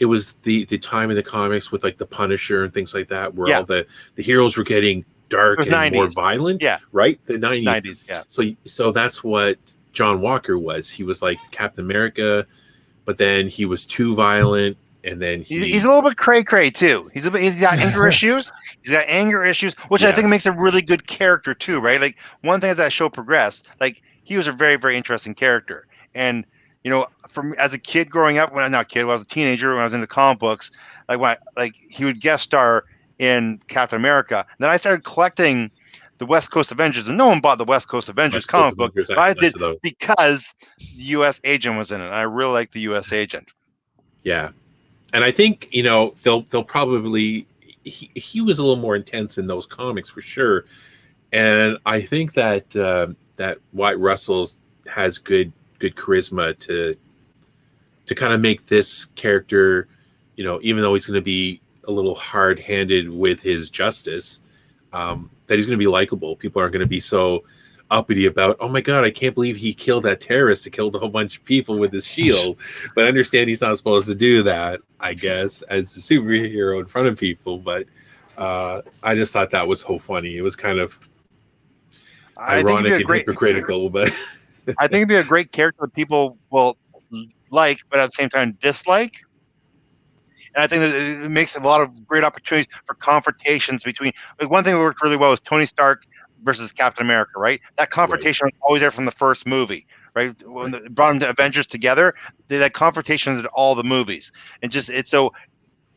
it was the time in the comics with like the Punisher and things like that, where all the heroes were getting dark and 90s. more violent. Yeah, right. The 90s. Yeah. So that's what John Walker was. He was like Captain America, but then he was too violent, and then he's a little bit cray too. He's got anger issues. He's got anger issues, which I think makes a really good character too, right? Like one thing as that show progressed, like he was a very, very interesting character, and from as a kid growing up, when I was a teenager, when I was into comic books, like he would guest star in Captain America. And then I started collecting the West Coast Avengers, and no one bought the West Coast Avengers comic book, but I did because the U.S. Agent was in it. And I really like the U.S. Agent. Yeah, and I think they'll probably he was a little more intense in those comics for sure, and I think that that Wyatt Russell has good charisma to kind of make this character, even though he's going to be a little hard-handed with his justice, that he's going to be likable. People aren't going to be so uppity about, oh my god, I can't believe he killed that terrorist. He killed a whole bunch of people with his shield. But I understand he's not supposed to do that, I guess, as a superhero in front of people. But I just thought that was so funny. It was kind of ironic and hypocritical, but I think it'd be a great character that people will like, but at the same time dislike. And I think that it makes a lot of great opportunities for confrontations between. Like one thing that worked really well was Tony Stark versus Captain America, right? That confrontation was always there from the first movie, right? When they brought them to Avengers together, they had confrontations in all the movies, and so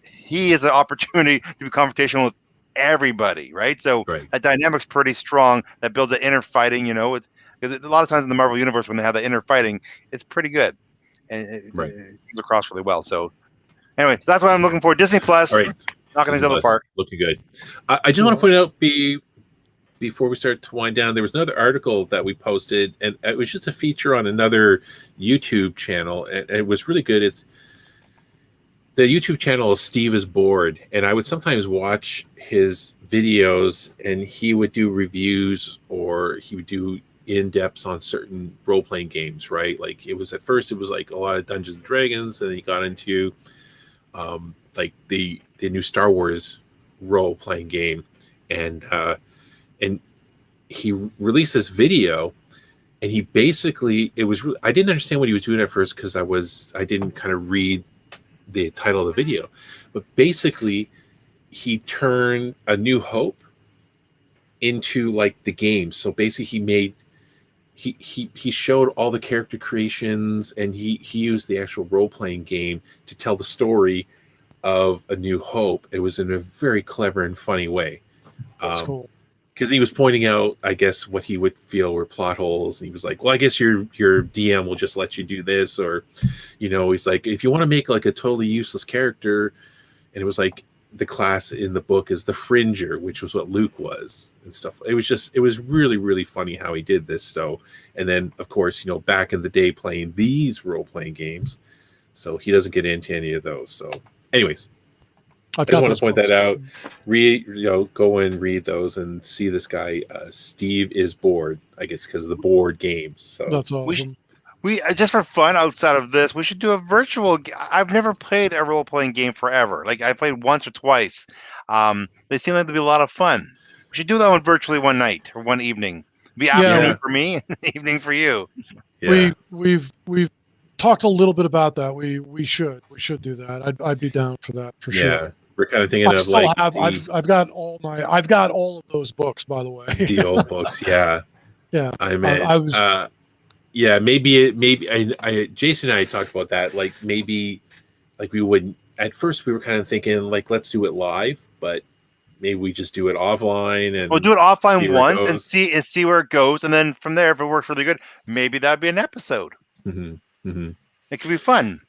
he is an opportunity to be confrontational with everybody, right? So that dynamic's pretty strong. That builds an inner fighting. It's a lot of times in the Marvel universe when they have that inner fighting, it's pretty good, and it comes across really well. So anyway, so that's what I'm looking for. Disney Plus, knocking things out of the park. Looking good. I just want to point out before we start to wind down, there was another article that we posted, and it was just a feature on another YouTube channel, and it was really good. It's the YouTube channel is Steve is Bored, and I would sometimes watch his videos, and he would do reviews or he would do in-depths on certain role-playing games, right? Like at first it was like a lot of Dungeons and Dragons, and then he got into like the new Star Wars role-playing game, and he released this video, and he basically I didn't understand what he was doing at first because I didn't kind of read the title of the video, but basically he turned A New Hope into like the game. So basically he showed all the character creations, and he used the actual role-playing game to tell the story of A New Hope. It was in a very clever and funny way. That's cool. Because he was pointing out, I guess, what he would feel were plot holes. And he was like, well, I guess your DM will just let you do this. Or, he's like, if you want to make like a totally useless character, and it was like the class in the book is the Fringer, which was what Luke was and stuff. It was really, really funny how he did this. So, and then of course, back in the day playing these role-playing games. So he doesn't get into any of those. So anyways, I just want to point that out. Go and read those and see this guy. Steve is Bored, I guess, because of the board games. So that's awesome. We just for fun outside of this, we should do a virtual. I've never played a role playing game forever. Like I played once or twice. They seem like they'd be a lot of fun. We should do that one virtually one night or one evening. It'd be afternoon for me, evening for you. Yeah. We've talked a little bit about that. We should do that. I'd be down for that for sure. Yeah. We're kind of thinking of like I've got all of those books, by the way. The old books, yeah. Yeah. I mean, maybe Jason and I talked about that. Like maybe, like we wouldn't. At first, we were kind of thinking like let's do it live, but maybe we just do it offline and we'll do it offline once and see where it goes, and then from there, if it works really good, maybe that'd be an episode. Mm-hmm. Mm-hmm. It could be fun.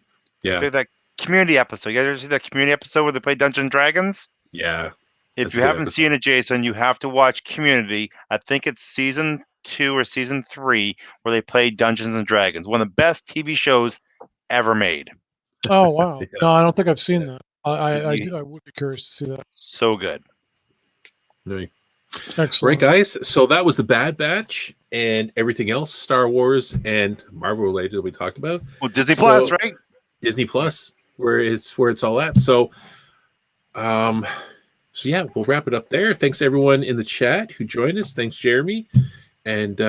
Yeah. That community episode. You guys ever see that community episode where they play Dungeons and Dragons? Yeah. If you haven't seen it, Jason, you have to watch Community. I think it's season 2 or season 3 where they play Dungeons and Dragons. One of the best TV shows ever made. Oh wow! No, I don't think I've seen that. I would be curious to see that. So good. Right. Excellent. Right, guys. So that was the Bad Batch and everything else Star Wars and Marvel related that we talked about. Well, Disney Plus, right? Disney Plus, where it's all at. So, yeah, we'll wrap it up there. Thanks to everyone in the chat who joined us. Thanks, Jeremy. And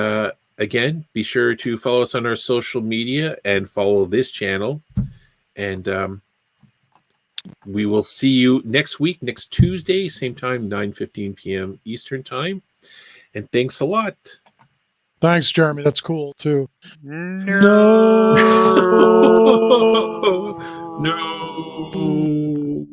again, be sure to follow us on our social media and follow this channel. And we will see you next week, next Tuesday, same time, 9:15 p.m. Eastern time. And thanks a lot. Thanks, Jeremy. That's cool too. No. No.